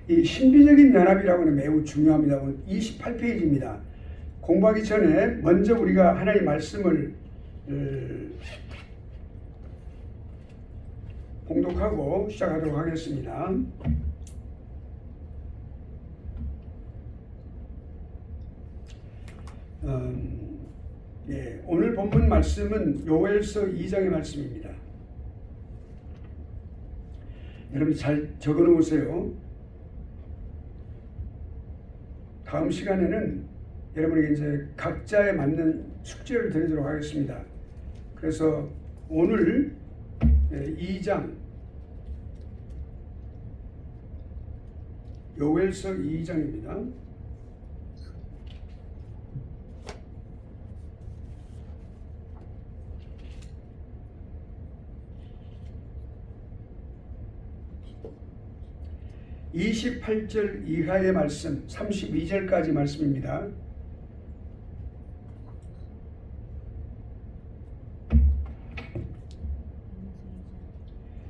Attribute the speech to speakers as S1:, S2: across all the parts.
S1: 이 신비적인 연합이라고는 매우 중요합니다. 28페이지입니다. 공부하기 전에 먼저 우리가 하나님의 말씀을 봉독하고 시작하도록 하겠습니다. 오늘 본문 말씀은 요엘서 2장의 말씀입니다. 여러분 잘 적어 놓으세요. 다음 시간에는 여러분에게 이제 각자에 맞는 숙제를 드리도록 하겠습니다. 그래서 오늘 2장 요엘서 2장입니다. (28절) 이하의 말씀, 32절까지 말씀입니다.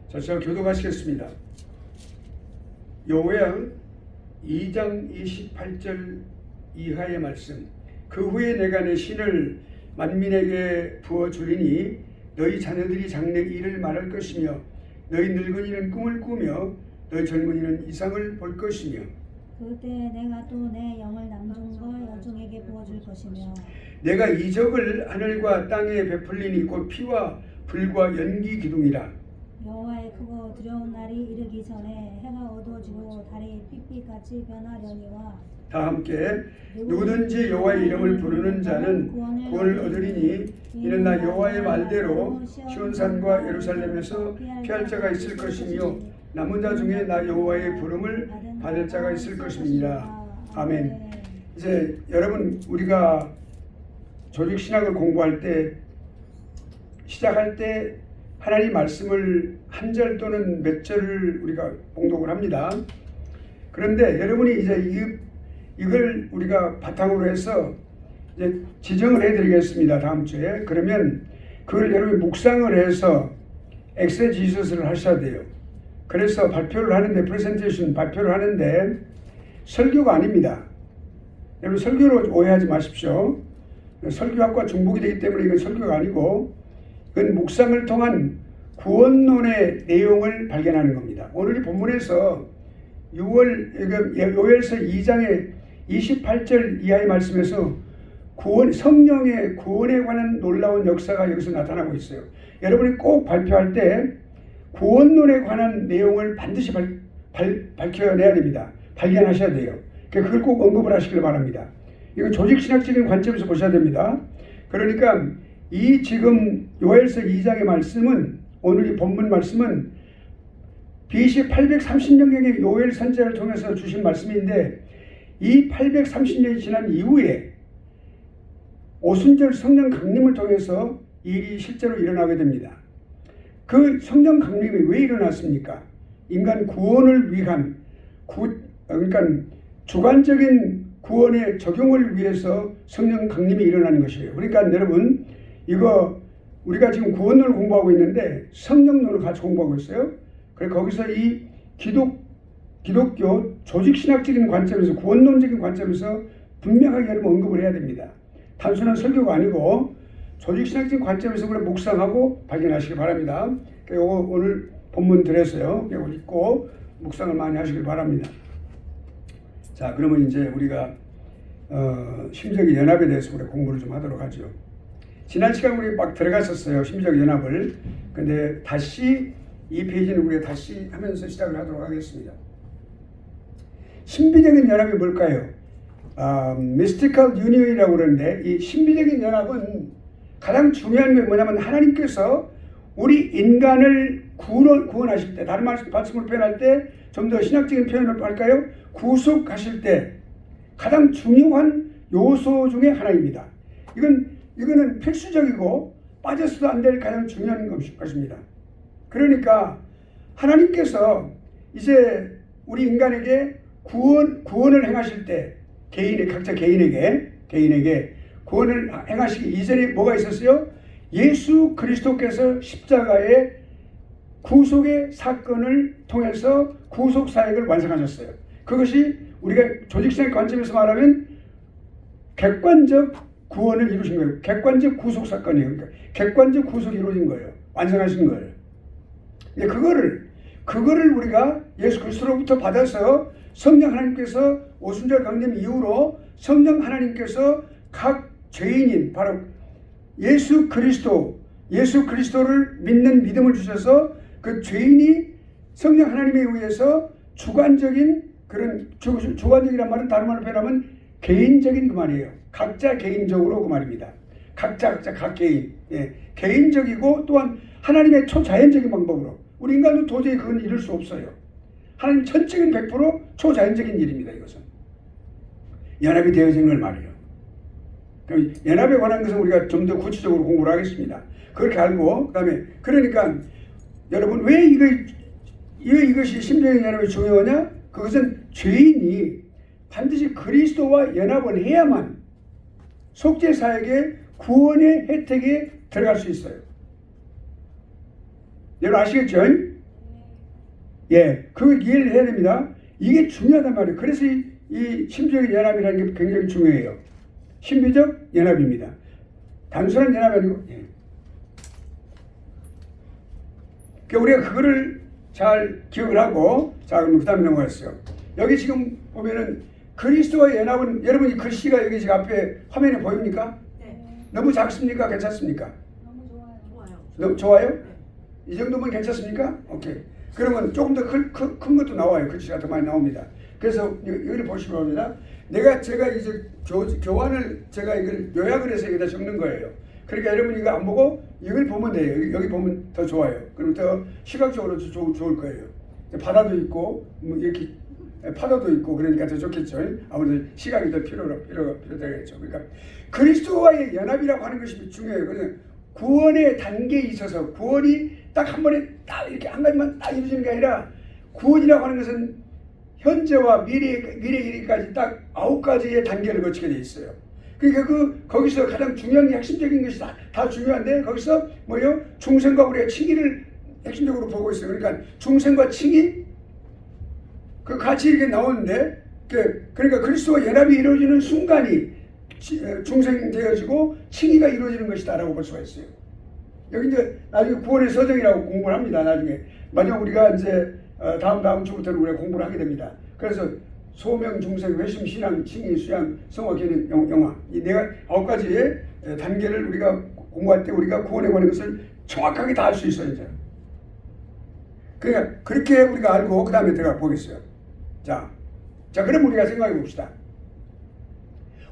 S1: 자, 제가 교독하시겠습니다. 요엘 2장 28절 이하의 말씀. 그 후에 내가 내 신을 만민에게 부어주리니 너희 자녀들이 장래 일을 말할 것이며 너희 늙은이는 꿈을 꾸며 너희 젊은이는 이상을 볼 것이며
S2: 그때 내가 또 내 영을 남종과 여종에게 부어줄 것이며
S1: 내가 이적을 하늘과 땅에 베풀리니 곧 피와 불과 연기 기둥이라.
S2: 여호와의 크고 두려운 날이 이르기 전에 해가 어두워지고 달이 삐삐같이 변하려니와
S1: 다 함께 누구든지 여호와의 이름을 부르는 자는 구원을 얻으리니 이는 나 여호와의 말대로 시온산과 예루살렘에서 피할 자가 있을 것이며 남은 자 중에 나 여호와의 부름을 받을 자가 있을 것입니다. 아멘. 이제 여러분 우리가 조직신학을 공부할 때 시작할 때 하나님 말씀을 한 절 또는 몇 절을 우리가 봉독을 합니다. 그런데 여러분이 이제 이걸 우리가 바탕으로 해서 이제 지정을 해드리겠습니다. 다음 주에. 그러면 그걸 여러분이 묵상을 해서 엑세지서스를 하셔야 돼요. 그래서 발표를 하는데 프레젠테이션 발표를 하는데 설교가 아닙니다. 여러분 설교로 오해하지 마십시오. 설교학과 중복이 되기 때문에 이건 설교가 아니고 그건 묵상을 통한 구원론의 내용을 발견하는 겁니다. 오늘 이 본문에서 요엘서 2장의 28절 이하의 말씀에서 성령의 구원에 관한 놀라운 역사가 여기서 나타나고 있어요. 여러분이 꼭 발표할 때 구원론에 관한 내용을 반드시 밝혀내야 됩니다. 발견하셔야 돼요. 그걸 꼭 언급을 하시길 바랍니다. 이거 조직신학적인 관점에서 보셔야 됩니다. 그러니까 이 지금 요엘서 2장의 말씀은 오늘 이 본문 말씀은 BC 830년경의 요엘 선지자를 통해서 주신 말씀인데 이 830년이 지난 이후에 오순절 성령 강림을 통해서 일이 실제로 일어나게 됩니다. 그 성령 강림이 왜 일어났습니까? 인간 구원을 위한 그러니까 주관적인 구원의 적용을 위해서 성령 강림이 일어나는 것이에요. 그러니까 여러분 이거 우리가 지금 구원론을 공부하고 있는데 성령론을 같이 공부하고 있어요. 그래서 거기서 이 기독교 조직신학적인 관점에서 구원론적인 관점에서 분명하게 여러분 언급을 해야 됩니다. 단순한 설교가 아니고 조직신학적인 관점에서 그걸 묵상하고 발견하시기 바랍니다. 그러니까 이거 오늘 본문 들에서요. 이거 읽고 묵상을 많이 하시길 바랍니다. 자, 그러면 이제 우리가 심적인 연합에 대해서 우리 공부를 좀 하도록 하죠. 지난 시간 우리 막 들어갔었어요. 심적 연합을. 근데 다시 이 페이지는 우리가 다시 하면서 시작을 하도록 하겠습니다. 신비적인 연합이 뭘까요? Mystical Union이라고 그러는데 이 신비적인 연합은 가장 중요한 게 뭐냐면 하나님께서 우리 인간을 구원하실 때, 다른 말씀으로 표현할 때 좀 더 신학적인 표현을 할까요? 구속하실 때 가장 중요한 요소 중에 하나입니다. 이거는 필수적이고 빠져서도 안 될 가장 중요한 것입니다. 그러니까 하나님께서 이제 우리 인간에게 구원을 행하실 때 각자 개인에게 구원을 행하시기 이전에 뭐가 있었어요? 예수 그리스도께서 십자가의 구속의 사건을 통해서 구속 사역을 완성하셨어요. 그것이 우리가 조직성의 관점에서 말하면 객관적 구원을 이루신 거예요. 객관적 구속 사건이에요. 그러니까 객관적 구속이 이루어진 거예요. 완성하신 거예요. 그거를 우리가 예수 그리스도로부터 받아서 성령 하나님께서 오순절 강림 이후로 성령 하나님께서 각 죄인인 바로 예수 그리스도를 믿는 믿음을 주셔서 그 죄인이 성령 하나님에 의해서 주관적인 그런 주관적이란 말은 다른 말로 표현하면 개인적인 그 말이에요. 각자 개인적으로 그 말입니다. 각자 각 개인. 예. 개인적이고 또한 하나님의 초자연적인 방법으로 우리 인간도 도저히 그건 이룰 수 없어요. 하나님 전적인 100% 초자연적인 일입니다. 이것은 연합이 되어진 걸 말이에요. 연합에 관한 것은 우리가 좀 더 구체적으로 공부를 하겠습니다. 그렇게 알고 그다음에 그러니까 여러분 왜 이것이 심령의 연합이 중요하냐? 그것은 죄인이 반드시 그리스도와 연합을 해야만 속죄사에게 구원의 혜택에 들어갈 수 있어요. 여러분 아시겠죠? 예, 그걸 이해를 해야 됩니다. 이게 중요하단 말이에요. 그래서 이 신비적 연합이라는 게 굉장히 중요해요. 신비적 연합입니다. 단순한 연합이 아니고, 예. 그러니까 우리가 그거를 잘 기억을 하고, 자, 그럼 그 다음에 넘어갔어요. 여기 지금 보면은 그리스도와 연합은, 여러분 이 글씨가 여기 지금 앞에 화면에 보입니까?
S3: 네.
S1: 너무 작습니까? 괜찮습니까?
S2: 너무 좋아요.
S3: 좋아요.
S1: 너무 좋아요?
S3: 네.
S1: 이 정도면 괜찮습니까? 오케이. 그러면 조금 더 큰 것도 나와요. 글씨가 더 많이 나옵니다. 그래서 여기를 보시면 합니다. 제가 이제 교환을 제가 이걸 요약을 해서 여기다 적는 거예요. 그러니까 여러분 이거 안 보고 이걸 보면 돼요. 여기 보면 더 좋아요. 그럼 더 시각적으로 좋을 거예요. 바다도 있고 뭐 이렇게 파도도 있고 그러니까 더 좋겠죠. 아무래도 시각이 더 필요되겠죠. 그러니까 그리스도와의 연합이라고 하는 것이 중요해요. 그래서 구원의 단계에 있어서 구원이 딱 한 번에 딱 이렇게 한 가지만 딱 이루어지는 게 아니라 구원이라고 하는 것은 현재와 미래에 이르기까지 딱 9가지의 단계를 거치게 돼 있어요. 그러니까 거기서 가장 중요한 게 핵심적인 것이 다 중요한데 거기서 뭐예요? 중생과 우리의 칭의를 핵심적으로 보고 있어요. 그러니까 중생과 칭의 그 같이 이렇게 나오는데 그러니까 그리스도와 연합이 이루어지는 순간이 중생되어지고 칭의가 이루어지는 것이다라고 볼 수가 있어요. 여기 이제 나중에 구원의 서정이라고 공부를 합니다. 나중에 만약 우리가 이제 다음 주부터는 우리가 공부를 하게 됩니다. 그래서 소명, 중생, 회심, 신앙, 칭의, 수양, 성화, 계는, 영화 이 9가지의 단계를 우리가 공부할 때 우리가 구원에 관한 것을 정확하게 다 알 수 있어요. 이제. 그러니까 그렇게 우리가 알고 그 다음에 들어가 보겠어요. 자, 그럼 우리가 생각해 봅시다.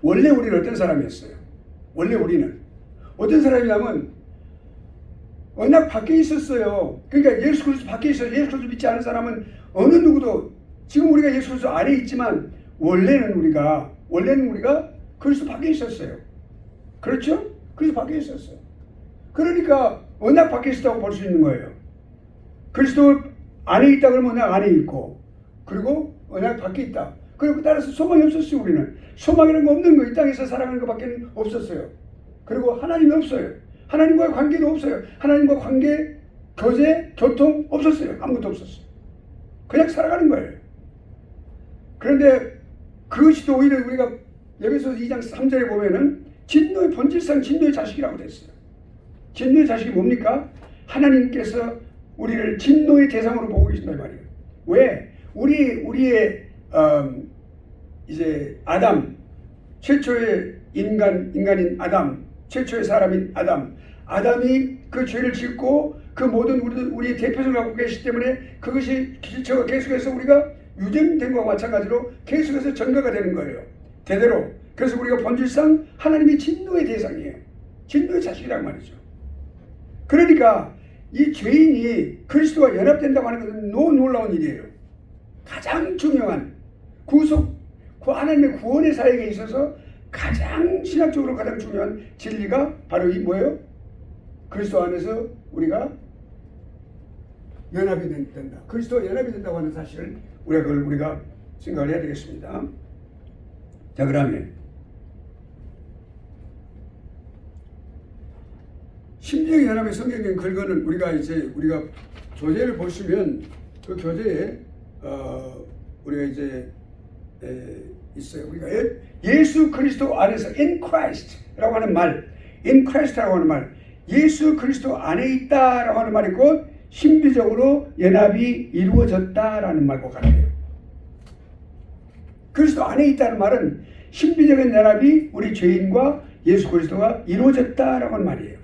S1: 원래 우리는 어떤 사람이었어요? 원래 우리는 어떤 사람이냐면 워낙 밖에 있었어요. 그러니까 예수 그리스도 밖에 있어요. 예수 그리스도 믿지 않은 사람은 어느 누구도 지금 우리가 예수 그리스도 안에 있지만 원래는 우리가 그리스도 밖에 있었어요. 그렇죠? 그리스도 밖에 있었어요. 그러니까 워낙 밖에 있었다고 볼 수 있는 거예요. 그리스도 안에 있다 그러면 워낙 안에 있고 그리고 워낙 밖에 있다. 그리고 따라서 소망이 없었어요. 우리는 소망이라는 거 없는 거, 이 땅에서 살아가는 것밖에 없었어요. 그리고 하나님이 없어요. 하나님과의 관계도 없어요. 하나님과 관계, 교제, 교통 없었어요. 아무것도 없었어요. 그냥 살아가는 거예요. 그런데 그것이 또 오히려 우리가 에베소서 2장 3절에 보면은 진노의 본질상 진노의 자식이라고 됐어요. 진노의 자식이 뭡니까? 하나님께서 우리를 진노의 대상으로 보고 계신단 말이에요. 왜? 우리의 이제 아담, 최초의 인간인 아담, 최초의 사람인 아담이 그 죄를 짓고 그 모든 우리의 대표성을 갖고 계시기 때문에 그것이 기초가 계속해서 우리가 유전된 것과 마찬가지로 계속해서 전가가 되는 거예요. 대대로. 그래서 우리가 본질상 하나님의 진노의 대상이에요. 진노의 자식이란 말이죠. 그러니까 이 죄인이 그리스도와 연합된다고 하는 것은 놀라운 일이에요. 가장 중요한 하나님의 구원의 사역에 있어서 가장 신학적으로 가장 중요한 진리가 바로 이 뭐예요? 그리스도 안에서 우리가 연합이 된다. 그리스도와 연합이 된다고 하는 사실을 우리가 생각을 해야 되겠습니다. 자, 그다음에 심지어 연합의 성경적인 근거는 우리가 교재를 보시면 그 교재에 우리가 이제 있어요. 우리가 예수 그리스도 안에서 in Christ라고 하는 말, in Christ라고 하는 말, 예수 그리스도 안에 있다라고 하는 말이 곧 신비적으로 연합이 이루어졌다라는 말과 같아요. 그리스도 안에 있다는 말은 신비적인 연합이 우리 죄인과 예수 그리스도가 이루어졌다라고 하는 말이에요.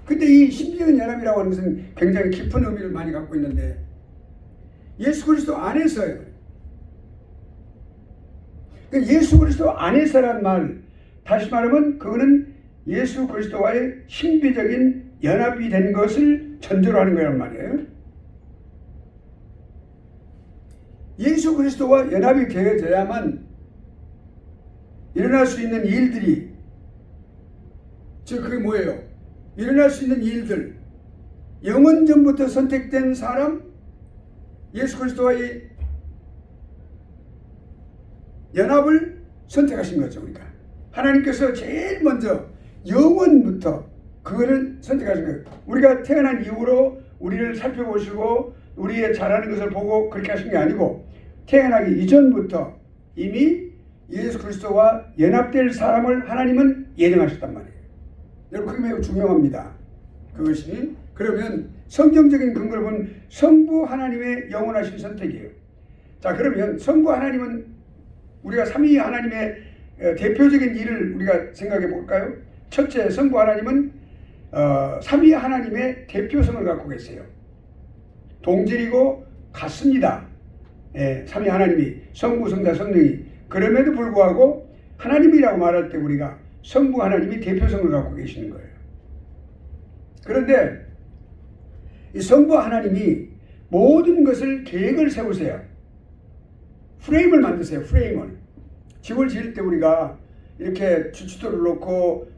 S1: 근데 이 신비적인 연합이라고 하는 것은 굉장히 깊은 의미를 많이 갖고 있는데 예수 그리스도 안에서요. 예수 그리스도 안에서란 말, 다시 말하면 그거는 예수 그리스도와의 신비적인 연합이 된 것을 전제로 하는 거란 말이에요. 예수 그리스도와 연합이 되어져야만 일어날 수 있는 일들이, 즉 그게 뭐예요? 일어날 수 있는 일들, 영원 전부터 선택된 사람, 예수 그리스도와의 연합을 선택하신 거죠. 우리가 하나님께서 제일 먼저 영원부터 그거를 선택하신 거예요. 우리가 태어난 이후로 우리를 살펴보시고 우리의 잘하는 것을 보고 그렇게 하신 게 아니고 태어나기 이전부터 이미 예수 그리스도와 연합될 사람을 하나님은 예정하셨단 말이에요. 여러분 그게 매우 중요합니다. 그것이 그러면 성경적인 근거를 보면 성부 하나님의 영원하신 선택이에요. 자, 그러면 성부 하나님은 우리가 삼위 하나님의 대표적인 일을 우리가 생각해 볼까요? 첫째, 성부 하나님은 삼위 하나님의 대표성을 갖고 계세요. 동질이고 같습니다. 삼위 하나님이 성부, 성자, 성령이. 그럼에도 불구하고 하나님이라고 말할 때 우리가 성부 하나님이 대표성을 갖고 계시는 거예요. 그런데 이 성부 하나님이 모든 것을 계획을 세우세요. 프레임을 만드세요. 프레임을. 집을 지을 때 우리가 이렇게 주춧돌을 놓고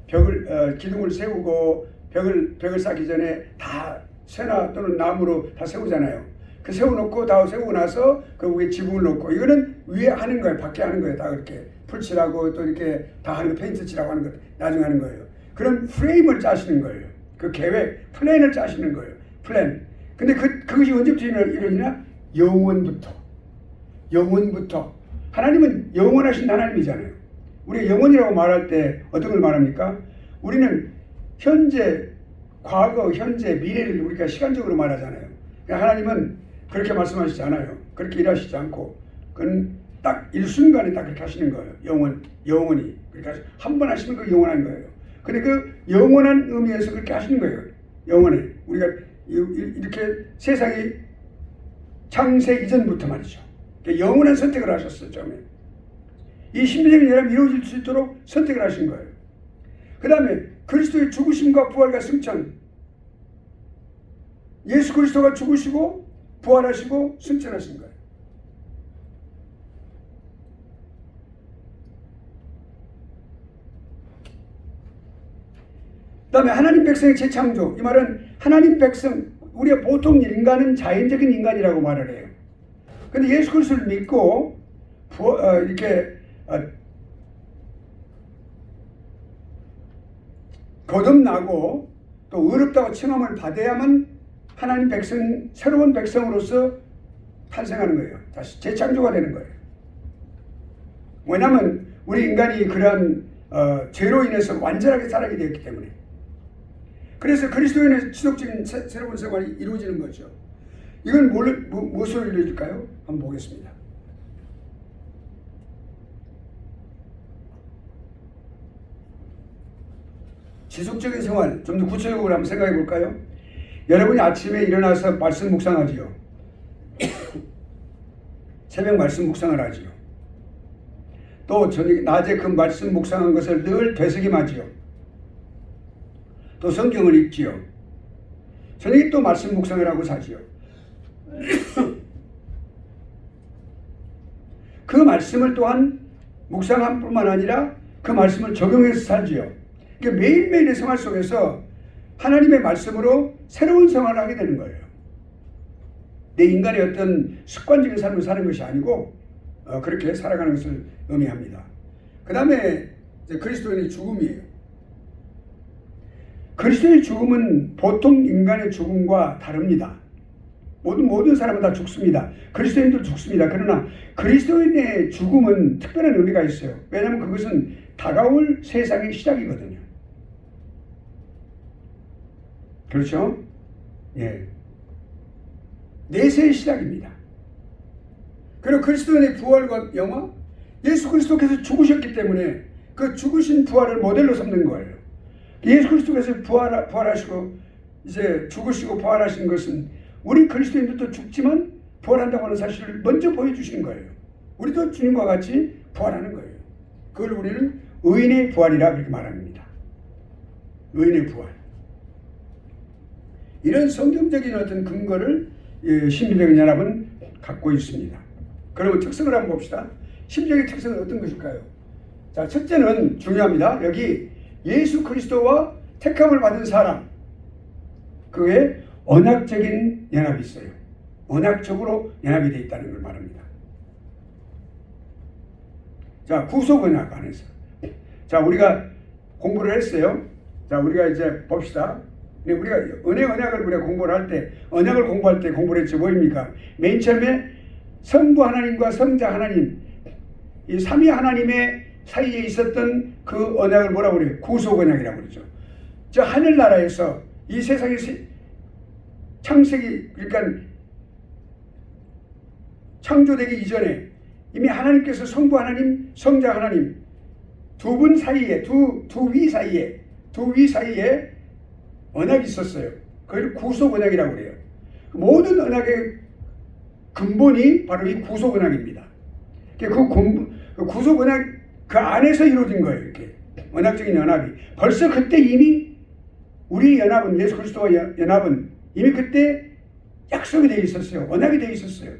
S1: 기둥을 세우고 벽을 쌓기 전에 다 쇠나 또는 나무로 다 세우잖아요. 그 세워놓고 다 세우고 나서 그 위에 지붕을 놓고 이거는 위에 하는 거예요. 밖에 하는 거예요. 다 그렇게 풀칠하고 또 이렇게 다 하는 거 페인트 칠하고 하는 거 나중에 하는 거예요. 그런 프레임을 짜시는 거예요. 그 계획, 플랜을 짜시는 거예요. 플랜. 근데 그것이 언제부터 이루어지냐? 영원부터. 하나님은 영원하신 하나님이잖아요. 우리가 영원이라고 말할 때 어떤 걸 말합니까? 우리는 현재, 과거, 현재, 미래를 우리가 시간적으로 말하잖아요. 하나님은 그렇게 말씀하시지 않아요. 그렇게 일하시지 않고 그건 딱 일순간에 딱 그렇게 하시는 거예요. 영원히. 그러니까 한 번 하시면 그 영원한 거예요. 근데 그 영원한 의미에서 그렇게 하시는 거예요. 영원해. 우리가 이렇게 세상이 창세 이전부터 말이죠. 영원한 선택을 하셨어요. 처음에. 이 신비적인 연합이 이루어질 수 있도록 선택을 하신 거예요. 그 다음에 그리스도의 죽으심과 부활과 승천. 예수 그리스도가 죽으시고 부활하시고 승천하신 거예요. 그 다음에 하나님 백성의 재창조. 이 말은 하나님 백성, 우리가 보통 인간은 자연적인 인간이라고 말을 해요. 근데 예수 그리스도를 믿고 이렇게 거듭나고 또 의롭다고 칭함을 받아야만 하나님 백성, 새로운 백성으로서 탄생하는 거예요. 다시 재창조가 되는 거예요. 왜냐하면 우리 인간이 그러한 죄로 인해서 완전하게 살아게 되었기 때문에. 그래서 그리스도에 인해 지속적인 새로운 생활이 이루어지는 거죠. 이건 무엇으로 이루어질까요? 한번 보겠습니다. 지속적인 생활, 좀 더 구체적으로 한번 생각해 볼까요? 여러분이 아침에 일어나서 말씀 묵상하지요. 새벽 말씀 묵상을 하지요. 또 낮에 그 말씀 묵상한 것을 늘 되새김하지요. 또 성경을 읽지요. 저녁에 또 말씀 묵상을 하고 사지요. 그 말씀을 또한 묵상한 뿐만 아니라 그 말씀을 적용해서 살지요. 그러니까 매일매일의 생활 속에서 하나님의 말씀으로 새로운 생활을 하게 되는 거예요. 내 인간의 어떤 습관적인 삶을 사는 것이 아니고 그렇게 살아가는 것을 의미합니다. 그 다음에 그리스도인의 죽음이에요. 그리스도의 죽음은 보통 인간의 죽음과 다릅니다. 모든 사람은 다 죽습니다. 그리스도인도 죽습니다. 그러나 그리스도인의 죽음은 특별한 의미가 있어요. 왜냐하면 그것은 다가올 세상의 시작이거든요. 그렇죠? 예. 내세의 시작입니다. 그리고 그리스도인의 부활과 영화, 예수 그리스도께서 죽으셨기 때문에 그 죽으신 부활을 모델로 삼는 거예요. 예수 그리스도께서 부활하시고 이제 죽으시고 부활하신 것은 우리 그리스도인들도 죽지만 부활한다고 하는 사실을 먼저 보여주시는 거예요. 우리도 주님과 같이 부활하는 거예요. 그걸 우리는 의인의 부활이라 그렇게 말합니다. 의인의 부활. 이런 성경적인 어떤 근거를 심리적인 연합은 갖고 있습니다. 그러면 특성을 한번 봅시다. 심리적인 특성은 어떤 것일까요? 자, 첫째는 중요합니다. 여기 예수 그리스도와 택함을 받은 사람, 그게 언약적인 연합이 있어요. 언약적으로 연합이 되어 있다는 걸 말합니다. 자, 구속 언약 안에서. 자, 우리가 공부를 했어요. 자, 우리가 이제 봅시다. 우리가 은혜 언약을 우리가 공부를 할 때, 언약을 공부할 때 공부를 했지 뭐입니까? 맨 처음에 성부 하나님과 성자 하나님, 이 삼위 하나님의 사이에 있었던 그 언약을 뭐라고 그래요? 구속 언약이라고 그러죠. 저 하늘나라에서 이 세상의 창세기, 그러니까 창조되기 이전에 이미 하나님께서 성부 하나님, 성자 하나님 두 분 사이에, 두 위 사이에 언약이 있었어요. 그걸 구속 언약이라고 그래요. 모든 언약의 근본이 바로 이 구속 언약입니다. 그 구속 언약 그 안에서 이루어진 거예요. 이렇게 언약적인 연합이 벌써 그때 이미 우리 연합은, 예수 그리스도와 연합은 이미 그때 약속이 되어 있었어요. 언약이 되어 있었어요.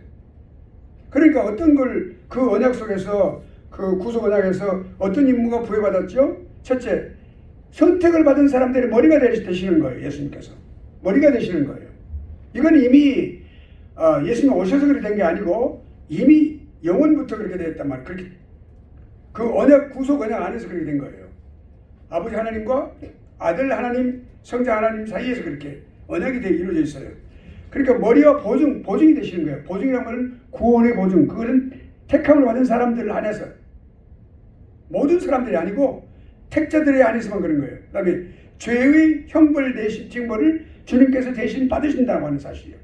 S1: 그러니까 어떤 걸 그 언약 속에서, 그 구속 언약에서 어떤 임무가 부여받았죠? 첫째, 선택을 받은 사람들의 머리가 되시는 거예요. 예수님께서 머리가 되시는 거예요. 이건 이미 예수님 오셔서 그렇게 된 게 아니고 이미 영원부터 그렇게 되었단 말이에요. 그렇게 그 언약, 구속 언약 안에서 그렇게 된 거예요. 아버지 하나님과 아들 하나님, 성자 하나님 사이에서 그렇게 언약이 이루어져 있어요. 그러니까 머리와 보증이 되시는 거예요. 보증이라는 것은 구원의 보증. 그것은 택함을 받은 사람들 안에서, 모든 사람들이 아니고 택자들의 안에서만 그런 거예요. 그 다음에 죄의 형벌 대신 징벌을 주님께서 대신 받으신다고 하는 사실이에요.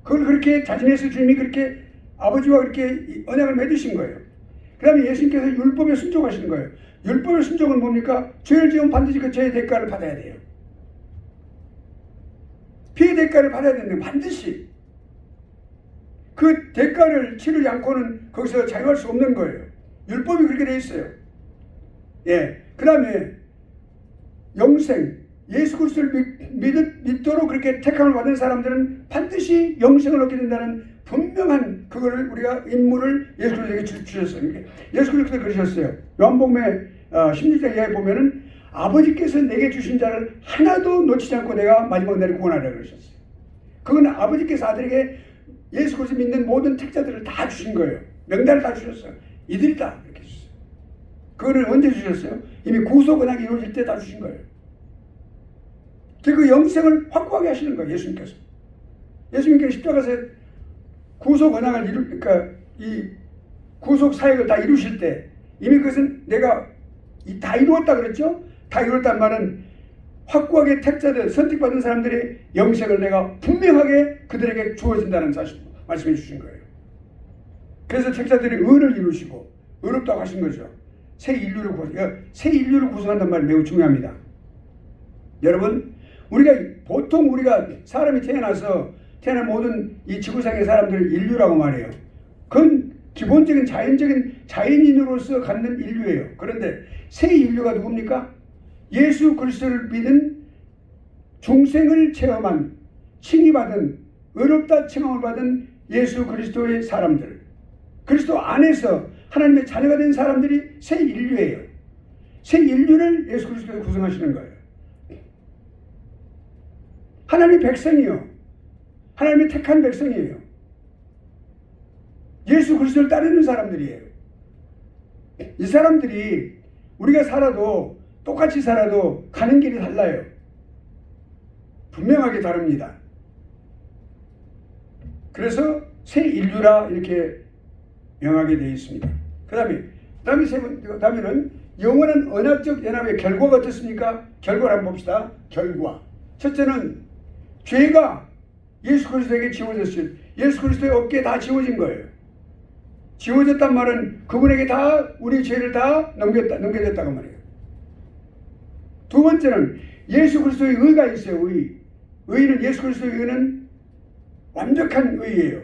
S1: 그걸 그렇게 자진해서 주님이 그렇게 아버지와 그렇게 언약을 맺으신 거예요. 그 다음에 예수님께서 율법에 순종하시는 거예요. 율법의 순종은 뭡니까? 죄를 지으면 반드시 그 죄의 대가를 받아야 돼요. 피해 대가를 받아야 되는데 반드시 그 대가를 치르지 않고는 거기서 자유할 수 없는 거예요. 율법이 그렇게 돼 있어요. 예. 그 다음에 영생, 예수 그리스도를 믿도록 그렇게 택함을 받은 사람들은 반드시 영생을 얻게 된다는 분명한 그거를 우리가 임무를 예수 그리스도에게 주셨어요. 예수 그리스도가 그러셨어요. 요한복음의 16장 이하에 보면은 아버지께서 내게 주신 자를 하나도 놓치지 않고 내가 마지막 날에 구원하라 그러셨어요. 그건 아버지께서 아들에게 예수 그리스도 믿는 모든 택자들을 다 주신 거예요. 명단을 다 주셨어요. 이들이다 이렇게 주셨어요. 그거를 언제 주셨어요? 이미 구속 언약이 이루어질 때 다 주신 거예요. 그 영생을 확고하게 하시는 거예요. 예수님께서. 예수님께서 십자가에서 구속 언약을 그러니까 이 구속 사역을 다 이루실 때 이미 그것은 내가 다 이루었다 그랬죠? 다 이루었단 말은 확고하게 택자들, 선택받은 사람들의 영생을 내가 분명하게 그들에게 주어진다는 사실 말씀해 주신 거예요. 그래서 택자들이 의를 이루시고 의롭다고 하신 거죠. 새 인류를 구성한단 말이 매우 중요합니다. 여러분, 보통 우리가 사람이 태어난 모든 이 지구상의 사람들을 인류라고 말해요. 그건 기본적인 자연인으로서 갖는 인류예요. 그런데 새 인류가 누굽니까? 예수 그리스도를 믿은 중생을 체험한, 칭의받은, 의롭다 칭함을 받은 예수 그리스도의 사람들, 그리스도 안에서 하나님의 자녀가 된 사람들이 새 인류예요. 새 인류를 예수 그리스도가 구성하시는 거예요. 하나님의 백성이요. 하나님의 택한 백성이에요. 예수 그리스도를 따르는 사람들이에요. 이 사람들이 우리가 똑같이 살아도 가는 길이 달라요. 분명하게 다릅니다. 그래서 새 인류라 이렇게 명하게 되어 있습니다. 그다음에는 영원한 언약적 연합의 결과가 어떻습니까? 결과를 한번 봅시다. 결과. 첫째는 죄가 예수 그리스도에게 지워졌어요. 예수 그리스도의 어깨에 다 지워진 거예요. 지워졌단 말은 그분에게 다 우리 죄를 다 넘겨졌다고 말이에요. 두 번째는 예수 그리스도의 의가 있어요. 의는 예수 그리스도의 의는 완벽한 의예요.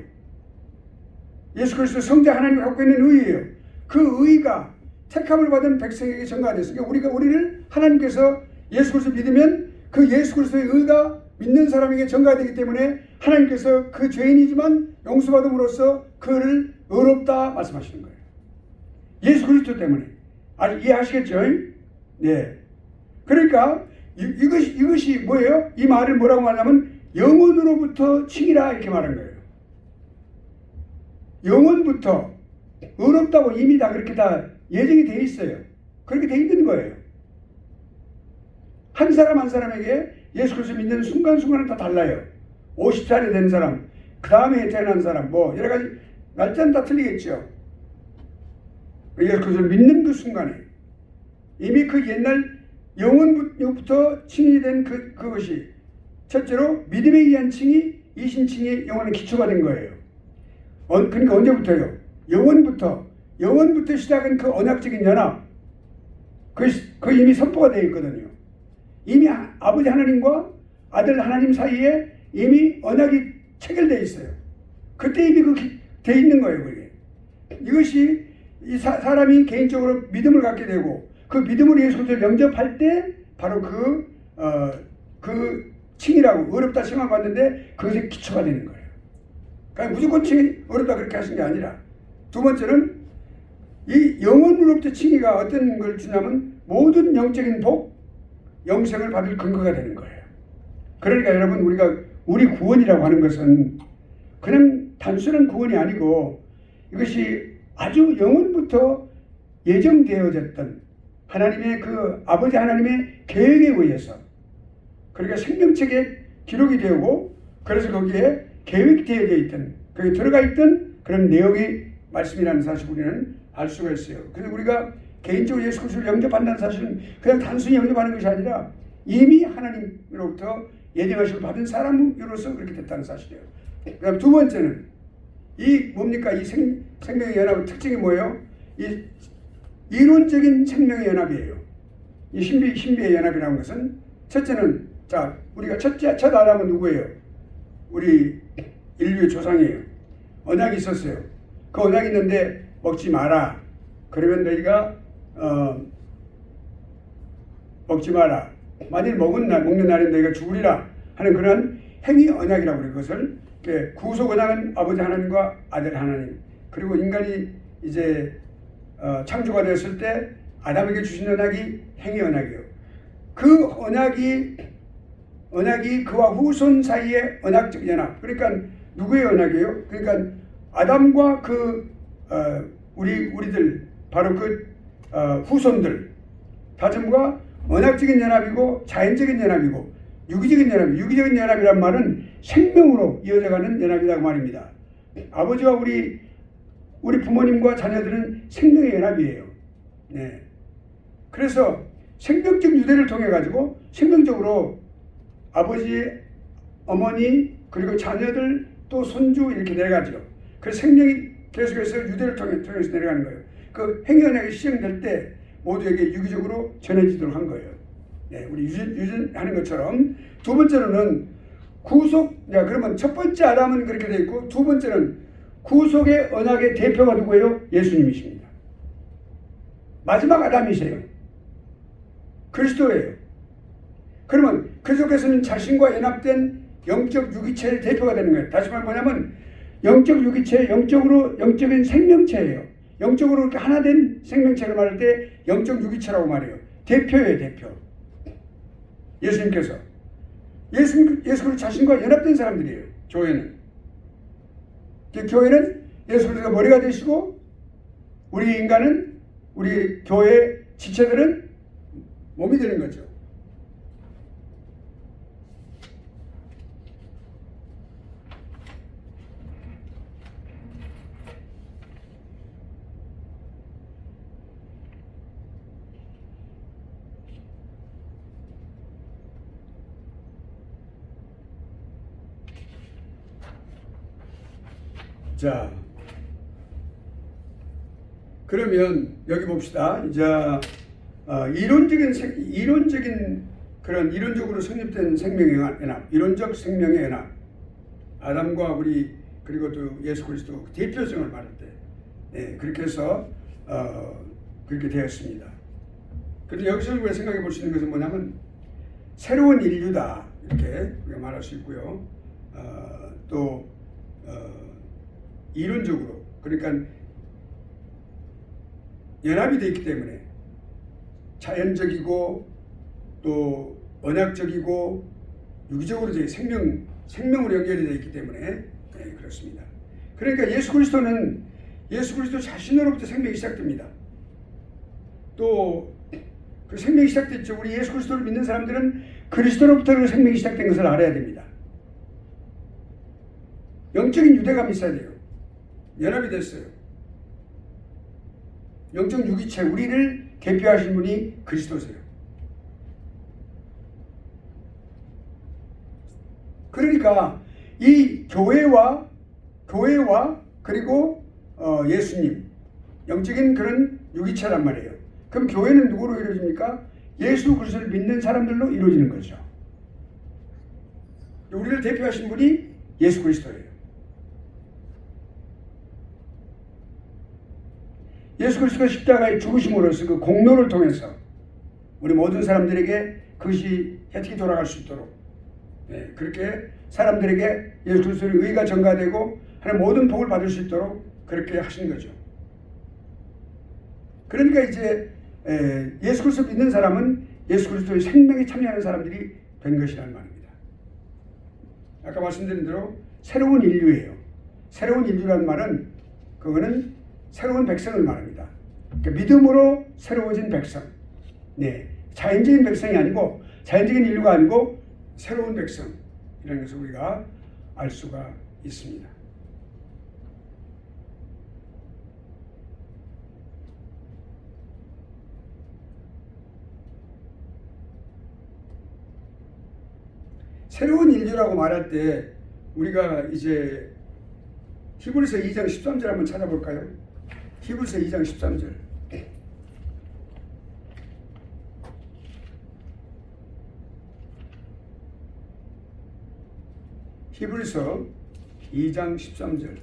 S1: 예수 그리스도 성자 하나님이 갖고 있는 의예요. 그 의가 택함을 받은 백성에게 전가가 됐어요. 그러니까 우리를 하나님께서 예수 그리스도 믿으면 그 예수 그리스도의 의가 믿는 사람에게 전가가 되기 때문에 하나님께서 그 죄인이지만 용서받음으로써 그를 의롭다 말씀하시는 거예요. 예수 그리스도 때문에. 이해하시겠죠? 네. 그러니까 이것이 뭐예요? 이 말을 뭐라고 말하냐면 영원으로부터 칭이라 이렇게 말한 거예요. 영원부터 의롭다고 이미 다 그렇게 다 예정이 돼 있어요. 그렇게 돼 있는 거예요. 한 사람 한 사람에게 예수 그리스도 믿는 순간순간은 다 달라요. 50살이 된 사람, 그 다음에 태어난 사람, 뭐 여러 가지 날짜는 다 틀리겠죠. 예수 그리스도를 믿는 그 순간에 이미 그 옛날 영원부터 칭이 된 그것이 첫째로 믿음에 의한 칭이 이신칭의 영원한 기초가 된 거예요. 그러니까 언제부터요? 영원부터 시작한 그 언약적인 연합, 그 이미 선포가 되어 있거든요. 이미 아버지 하나님과 아들 하나님 사이에 이미 언약이 체결되어 있어요. 그때 이미 되어 있는 거예요. 그게. 이것이 이 사람이 개인적으로 믿음을 갖게 되고 그 믿음으로 예수 그리스도를 영접할 때 바로 그 칭이라고 어렵다 칭을 받는데 그것이 기초가 되는 거예요. 그러니까 무조건 칭이 어렵다 그렇게 하신 게 아니라 두 번째는 이 영원으로부터 칭의가 어떤 걸 주냐면 모든 영적인 복, 영생을 받을 근거가 되는 거예요. 그러니까 여러분 우리 구원이라고 하는 것은 그냥 단순한 구원이 아니고 이것이 아주 영원부터 예정되어졌던 하나님의 그 아버지 하나님의 계획에 의해서 그러니까 생명책에 기록이 되고 그래서 거기에 계획되어져 있던 거기에 들어가 있던 그런 내용의 말씀이라는 사실 우리는 알 수가 있어요. 그래서 우리가 개인적으로 예수 그리스도를 영접한다는 사실은 그냥 단순히 영접하는 것이 아니라 이미 하나님으로부터 예정하심을 받은 사람으로서 그렇게 됐다는 사실이에요. 그다음 두 번째는 이 뭡니까? 이 생명의 연합의 특징이 뭐예요? 이 이론적인 생명의 연합이에요. 이 신비의 연합이라는 것은 첫째는 우리가 첫 아담은 누구예요? 우리 인류의 조상이에요. 언약이 있었어요. 그 언약이 있는데 먹지 마라. 그러면 너희가 먹지 마라. 만일 먹는 날에 너희가 죽으리라 하는 그런 행위 언약이라고 그래요. 그것을 구속 언약은 아버지 하나님과 아들 하나님 그리고 인간이 이제 창조가 되었을 때 아담에게 주신 언약이 행위 언약이에요. 그 언약이 그와 후손 사이의 언약적 연합. 그러니까 누구의 언약이에요? 그러니까 아담과 우리들 바로 후손들 다짐과 언약적인 연합이고 자연적인 연합이고 유기적인 연합이란 말은 생명으로 이어져가는 연합이라고 말입니다. 아버지와 우리 부모님과 자녀들은 생명의 연합이에요. 네. 그래서 생명적 유대를 통해 가지고 생명적으로 아버지, 어머니 그리고 자녀들 또 손주 이렇게 내려가죠. 그래서 생명이 계속해서 유대를 통해서 내려가는 거예요. 그 행위 언약이 시행될 때 모두에게 유기적으로 전해지도록 한 거예요. 네, 우리 유전하는 것처럼 두 번째로는 그러면 첫 번째 아담은 그렇게 되어 있고 두 번째는 구속의 언약의 대표가 누구예요? 예수님이십니다. 마지막 아담이세요. 그리스도예요. 그러면 그리스도께서는 자신과 연합된 영적 유기체의 대표가 되는 거예요. 다시 말하면 뭐냐면 영적 유기체, 영적인 생명체예요. 영적으로 이렇게 하나 된 생명체를 말할 때 영적 유기체라고 말해요. 대표예요, 대표. 예수님께서. 예수 그리스도 자신과 연합된 사람들이에요. 교회는. 교회는 예수 그리스도가 머리가 되시고 우리 인간은 우리 교회 지체들은 몸이 되는 거죠. 자, 그러면 여기 봅시다. 이제 이론적으로 성립된 생명의 연합, 이론적 생명의 연합, 아담과 우리 그리고 또 예수 그리스도 대표성을 말할 때, 그렇게 해서 그렇게 되었습니다. 그런데 여기서 우리가 생각해 볼 수 있는 것은 뭐냐면 새로운 인류다 이렇게 우리가 말할 수 있고요. 또 이론적으로 그러니까 연합이 되어 있기 때문에 자연적이고 또 언약적이고 유기적으로 생명으로 연결이 되어 있기 때문에 그렇습니다. 그러니까 예수 그리스도 자신으로부터 생명이 시작됩니다. 또 그 생명이 시작됐죠. 우리 예수 그리스도를 믿는 사람들은 그리스도로부터 그 생명이 시작된 것을 알아야 됩니다. 영적인 유대감이 있어야 돼요. 연합이 됐어요. 영적 유기체, 우리를 대표하신 분이 그리스도세요. 그러니까 이 교회와 그리고 예수님, 영적인 그런 유기체란 말이에요. 그럼 교회는 누구로 이루어집니까? 예수 그리스도를 믿는 사람들로 이루어지는 거죠. 우리를 대표하신 분이 예수 그리스도예요. 예수 그리스도가 십자가에 죽으심으로써 그 공로를 통해서 우리 모든 사람들에게 그것이 혜택이 돌아갈 수 있도록 그렇게 사람들에게 예수 그리스도의 의가 전가되고 하는 모든 복을 받을 수 있도록 그렇게 하신 거죠. 그러니까 이제 예수 그리스도 믿는 사람은 예수 그리스도의 생명에 참여하는 사람들이 된 것이라는 말입니다. 아까 말씀드린 대로 새로운 인류예요. 새로운 인류라는 말은 그거는 새로운 백성을 말합니다. 그러니까 믿음으로 새로워진 백성. 자연적인 백성이 아니고 자연적인 인류가 아니고 새로운 백성이라는 것을 우리가 알 수가 있습니다. 새로운 인류라고 말할 때 우리가 이제 히브리서 2장 13절 한번 찾아볼까요? 히브리서 2장 13절. 히브리서 2장 13절.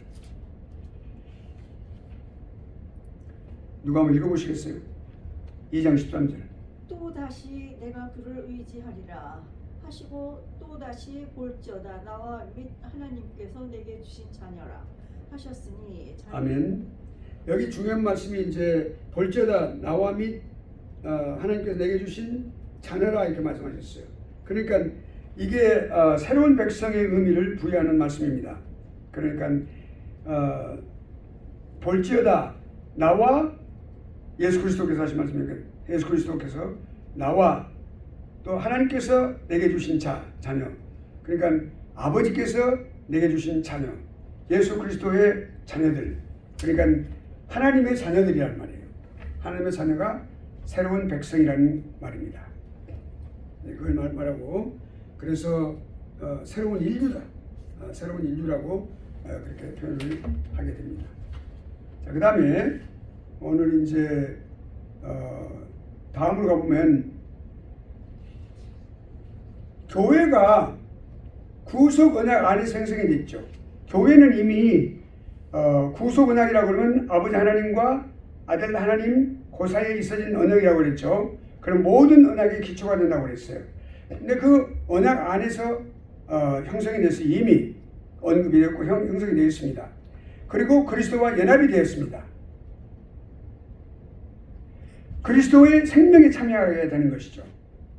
S1: 누가 한번 읽어보시겠어요? 2장 13절.
S3: 또 다시 내가 그를 의지하리라 하시고 또 다시 볼지어다 나와 및 하나님께서 내게 주신 자녀라 하셨으니
S1: 아멘. 여기 중요한 말씀이 이제 볼지어다 나와 및 하나님께서 내게 주신 자녀라 이렇게 말씀하셨어요. 그러니까 이게 새로운 백성의 의미를 부여하는 말씀입니다. 그러니까 볼지어다 나와 예수 그리스도께서 하신 말씀이니까 예수 그리스도께서 나와 또 하나님께서 내게 주신 자녀, 그러니까 아버지께서 내게 주신 자녀, 예수 그리스도의 자녀들, 그러니까 하나님의 자녀들이란 말이에요. 하나님의 자녀가 새로운 백성이라는 말입니다. 그걸 말하고 그래서 새로운 인류다, 새로운 인류라고 그렇게 표현을 하게 됩니다. 자, 그 다음에 오늘 이제 다음으로 가보면 교회가 구속 언약 안에 생성이 됐죠. 교회는 이미 구속 언약이라고 그러면 아버지 하나님과 아들 하나님 그 사이에 있어진 언약이라고 그랬죠. 그럼 모든 언약이 기초가 된다고 그랬어요. 근데 그 언약 안에서 형성이 돼서 이미 언급이 됐고 형성이 되어 있습니다. 그리고 그리스도와 연합이 되었습니다. 그리스도의 생명에 참여하게 되는 것이죠.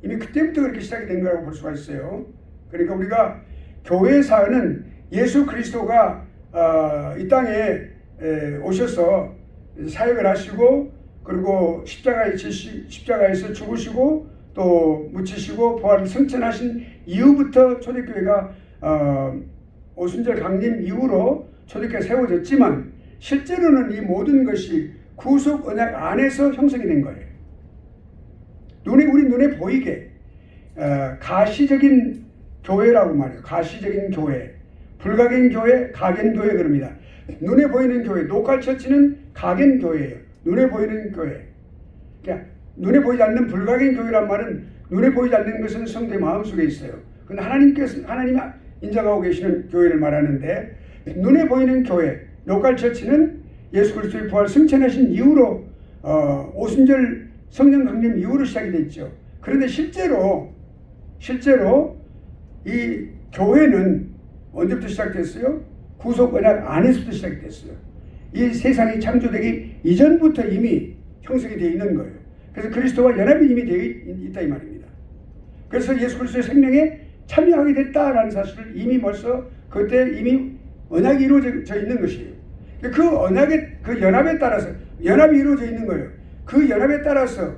S1: 이미 그때부터 그렇게 시작이 된 거라고 볼 수가 있어요. 그러니까 우리가 교회 사역은 예수 그리스도가 이 땅에 오셔서 사역을 하시고 그리고 십자가에서 죽으시고 또 묻히시고 부활을 승천하신 이후부터 초대교회가 오순절 강림 이후로 초대교회가 세워졌지만 실제로는 이 모든 것이 구속 언약 안에서 형성이 된 거예요. 우리 눈에 보이게 가시적인 교회라고 말해요. 가시적인 교회, 불가견 교회, 가견 교회 그럽니다. 눈에 보이는 교회, 로컬 처치는 각인 교회예요. 눈에 보이는 교회. 그러니까 눈에 보이지 않는 불각인 교회란 말은 눈에 보이지 않는 것은 성도의 마음속에 있어요. 근데 하나님이 인정하고 계시는 교회를 말하는데, 눈에 보이는 교회, 로컬 처치는 예수 그리스도의 부활 승천하신 이후로 오순절 성령 강림 이후로 시작이 됐죠. 그런데 실제로 이 교회는 언제부터 시작됐어요? 구속 언약 안에서부터 시작이 됐어요. 이 세상이 창조되기 이전부터 이미 형성이 되어 있는 거예요. 그래서 그리스도와 연합이 이미 되어 있다 이 말입니다. 그래서 예수 그리스도의 생명에 참여하게 됐다라는 사실을 이미 벌써 그때 이미 언약이 이루어져 있는 것이에요. 그 언약의 그 연합에 따라서 연합이 이루어져 있는 거예요. 그 연합에 따라서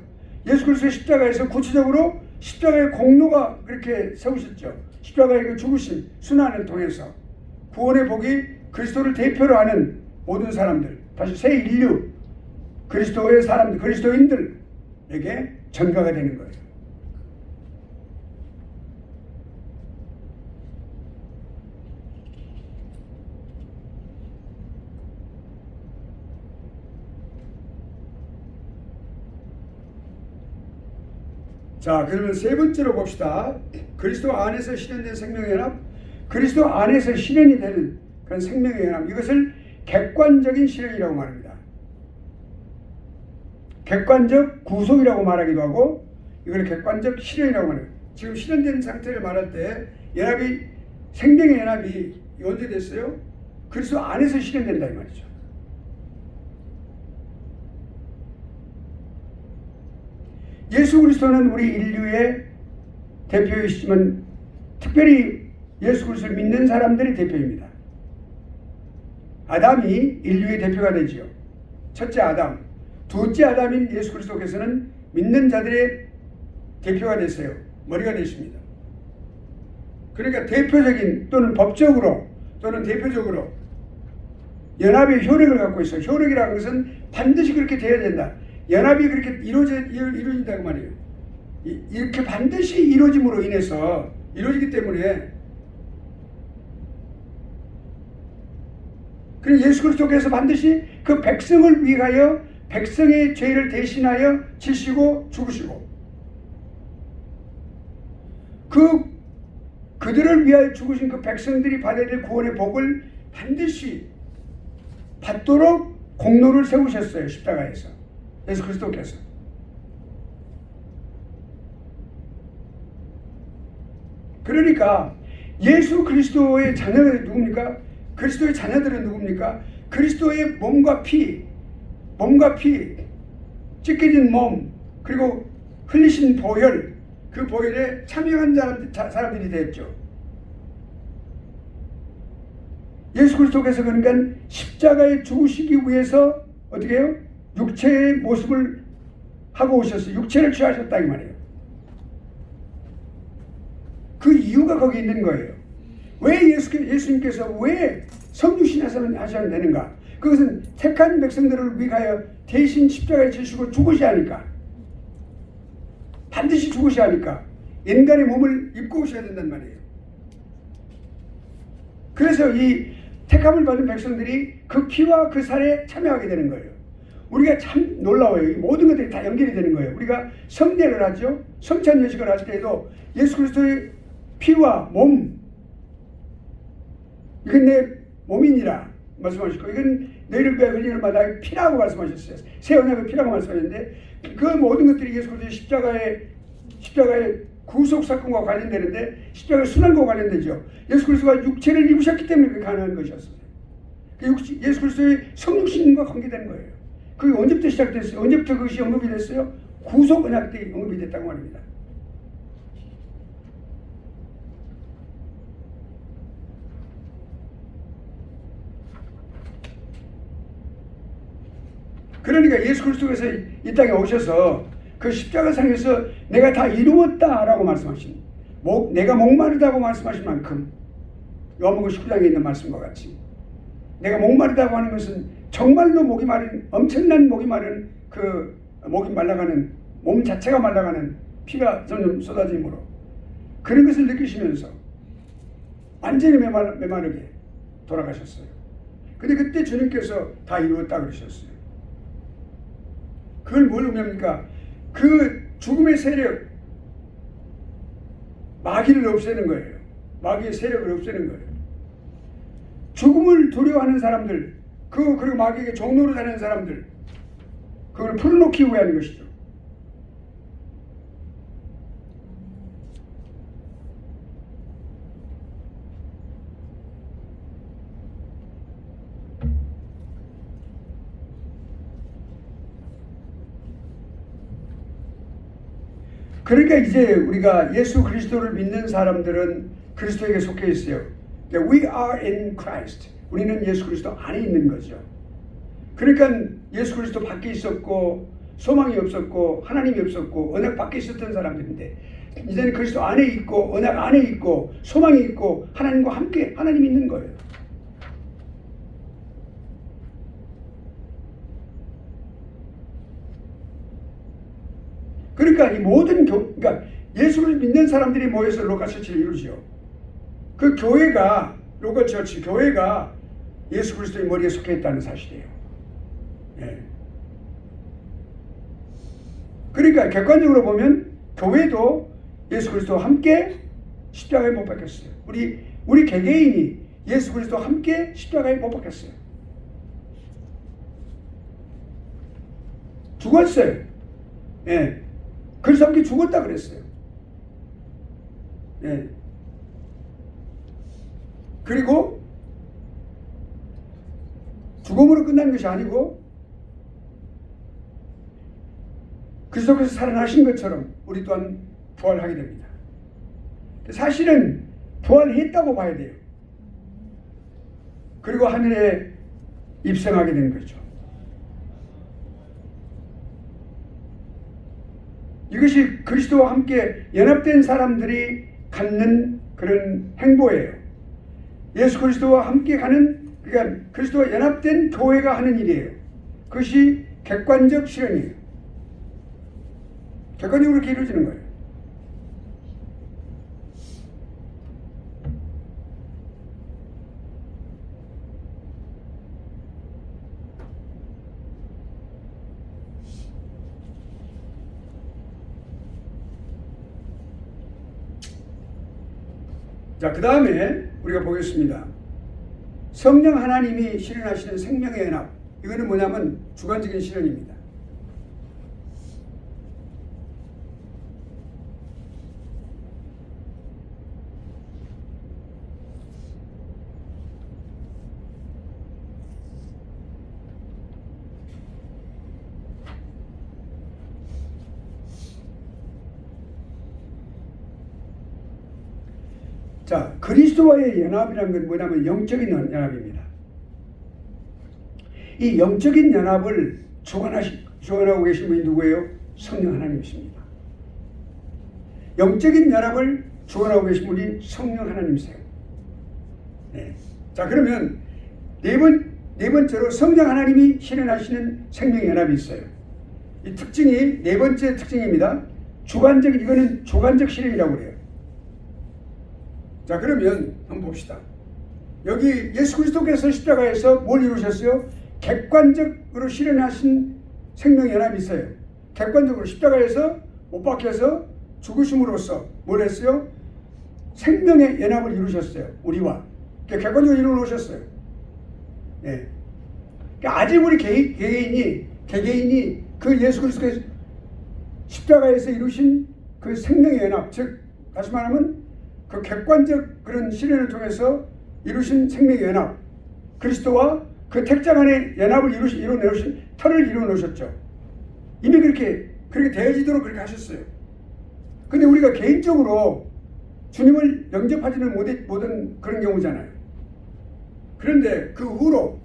S1: 예수 그리스도의 십자가에서 구체적으로 십자가의 공로가 그렇게 세우셨죠. 십자가의 그 죽으심, 순환을 통해서 구원의 복이 그리스도를 대표로 하는 모든 사람들, 다시 새 인류, 그리스도의 사람들, 그리스도인들에게 전가가 되는 거예요. 자, 그러면 세 번째로 봅시다. 그리스도 안에서 실현된 생명의 연합, 그리스도 안에서 실현이 되는 그런 생명의 연합, 이것을 객관적인 실현이라고 말합니다. 객관적 구속이라고 말하기도 하고 이걸 객관적 실현이라고 말해요. 지금 실현된 상태를 말할 때 연합이, 생명의 연합이 언제 됐어요? 그리스도 안에서 실현된다 이 말이죠. 예수 그리스도는 우리 인류의 대표이시지만 특별히 예수 그리스도를 믿는 사람들의 대표입니다. 아담이 인류의 대표가 되지요. 첫째 아담, 둘째 아담인 예수 그리스도께서는 믿는 자들의 대표가 됐어요. 머리가 되십니다. 그러니까 대표적인 또는 법적으로 또는 대표적으로 연합의 효력을 갖고 있어요. 효력이라는 것은 반드시 그렇게 되어야 된다. 연합이 그렇게 이루어진다고 말이에요. 이렇게 반드시 이루어짐으로 인해서 이루어지기 때문에, 그리고 예수 그리스도께서 반드시 그 백성을 위하여 백성의 죄를 대신하여 지시고 죽으시고 그들을 위하여 죽으신 그 백성들이 받아야 될 구원의 복을 반드시 받도록 공로를 세우셨어요. 십자가에서 예수 그리스도께서. 그러니까 예수 그리스도의 자녀들은 누굽니까? 그리스도의 자녀들은 누굽니까? 그리스도의 몸과 피, 찢겨진 몸, 그리고 흘리신 보혈, 그 보혈에 참여한 사람들이 되었죠. 예수 그리스도께서 그러니까 십자가에 죽으시기 위해서 어떻게 해요? 육체의 모습을 하고 오셨어요. 육체를 취하셨다 이 말이에요. 그 이유가 거기 있는 거예요. 왜 예수님께서 왜 성육신 하셔야 되는가? 그것은 택한 백성들을 위하여 대신 십자가에 지시고 죽으셔야 하니까, 반드시 죽으셔야 하니까 인간의 몸을 입고 오셔야 된단 말이에요. 그래서 이 택함을 받은 백성들이 그 피와 그 살에 참여하게 되는 거예요. 우리가 참 놀라워요. 이 모든 것들이 다 연결이 되는 거예요. 우리가 성례를 하죠. 성찬 예식을 할 때에도 예수 그리스도의 피와 몸, 이건 내 몸이니라 말씀하시고, 이건 너희를 위하여 흘리는 바다 피라고 말씀하셨어요. 새 언약의 피라고 말씀하셨는데, 그 모든 것들이 예수 그리스도의 십자가의 구속 사건과 관련되는데, 십자가의 순환과 관련되죠. 예수 그리스도가 육체를 입으셨기 때문에 그게 가능한 것이었어요. 예수 그리스도의 성육신과 관계되는 거예요. 그게 언제부터 시작됐어요? 언제부터 그것이 언급이 됐어요? 구속 언약 때 언급이 됐다고 말입니다. 그러니까 예수 그리스도께서 이 땅에 오셔서 그 십자가상에서 내가 다 이루었다라고 말씀하신, 내가 목마르다고 말씀하신 만큼, 요한복음 19장에 있는 말씀과 같이 내가 목마르다고 하는 것은 정말로 목이 마른, 엄청난 목이 마른, 그 목이 말라가는, 몸 자체가 말라가는 피가 점점 쏟아짐으로 그런 것을 느끼시면서 완전히 메마르게 돌아가셨어요. 근데 그때 주님께서 다 이루었다 그러셨어요. 그걸 뭘 의미합니까? 그 죽음의 세력, 마귀를 없애는 거예요. 마귀의 세력을 없애는 거예요. 죽음을 두려워하는 사람들, 그리고 마귀에게 종로로 다니는 사람들, 그걸 풀어놓기 위한 것이죠. 그러니까 이제 우리가 예수 그리스도를 믿는 사람들은 그리스도에게 속해 있어요. We are in Christ. 우리는 예수 그리스도 안에 있는 거죠. 그러니까 예수 그리스도 밖에 있었고 소망이 없었고 하나님이 없었고 언약 밖에 있었던 사람들인데 이제는 그리스도 안에 있고 언약 안에 있고 소망이 있고 하나님과 함께 하나님이 있는 거예요. 그러니까 이 모든 그러니까 예수를 믿는 사람들이 모여서 로컬 처치를 이루죠. 그 교회가 로컬 처치, 교회가 예수 그리스도의 머리에 속해 있다는 사실이에요. 예. 그러니까 객관적으로 보면 교회도 예수 그리스도와 함께 십자가에 못 박혔어요. 우리 개개인이 예수 그리스도와 함께 십자가에 못 박혔어요. 죽었어요. 예. 그래서 함께 죽었다 그랬어요. 예. 그리고 죽음으로 끝난 것이 아니고 그리스도께서 살아나신 것처럼 우리 또한 부활하게 됩니다. 사실은 부활했다고 봐야 돼요. 그리고 하늘에 입성하게 된 거죠. 이것이 그리스도와 함께 연합된 사람들이 갖는 그런 행보예요. 예수 그리스도와 함께 가는, 그러니까 그리스도와 연합된 교회가 하는 일이에요. 그것이 객관적 실현이에요. 객관적으로 이렇게 이루어지는 거예요. 자, 그 다음에 우리가 보겠습니다. 성령 하나님이 실현하시는 생명의 연합. 이거는 뭐냐면 주관적인 실현입니다. 자, 그리스도와의 연합이라는 건 뭐냐면 영적인 연합입니다. 이 영적인 연합을 주관하고 계신 분이 누구예요? 성령 하나님이십니다. 영적인 연합을 주관하고 계신 분이 성령 하나님이세요. 네. 자, 그러면 네 번째로 성령 하나님이 실현하시는 생명의 연합이 있어요. 이 특징이 네 번째 특징입니다. 이거는 주관적 실현이라고 그래요. 자, 그러면 한번 봅시다. 여기 예수 그리스도께서 십자가에서 뭘 이루셨어요? 객관적으로 실현하신 생명의 연합이 있어요. 객관적으로 십자가에서 못 박혀서 죽으심으로써 뭘 했어요? 생명의 연합을 이루셨어요. 우리와. 객관적으로 이루어 놓으셨어요. 네. 그러니까 아직 우리 개개인이 그 예수 그리스도께서 십자가에서 이루신 그 생명의 연합, 즉 다시 말하면 그 객관적 그런 실현을 통해서 이루신 생명의 연합, 그리스도와 그 택장 안에 연합을 이루어놓으신 터를 이루어놓으셨죠. 이미 그렇게 되어지도록 그렇게 하셨어요. 근데 우리가 개인적으로 주님을 영접하지는 못한 그런 경우잖아요. 그런데 그 후로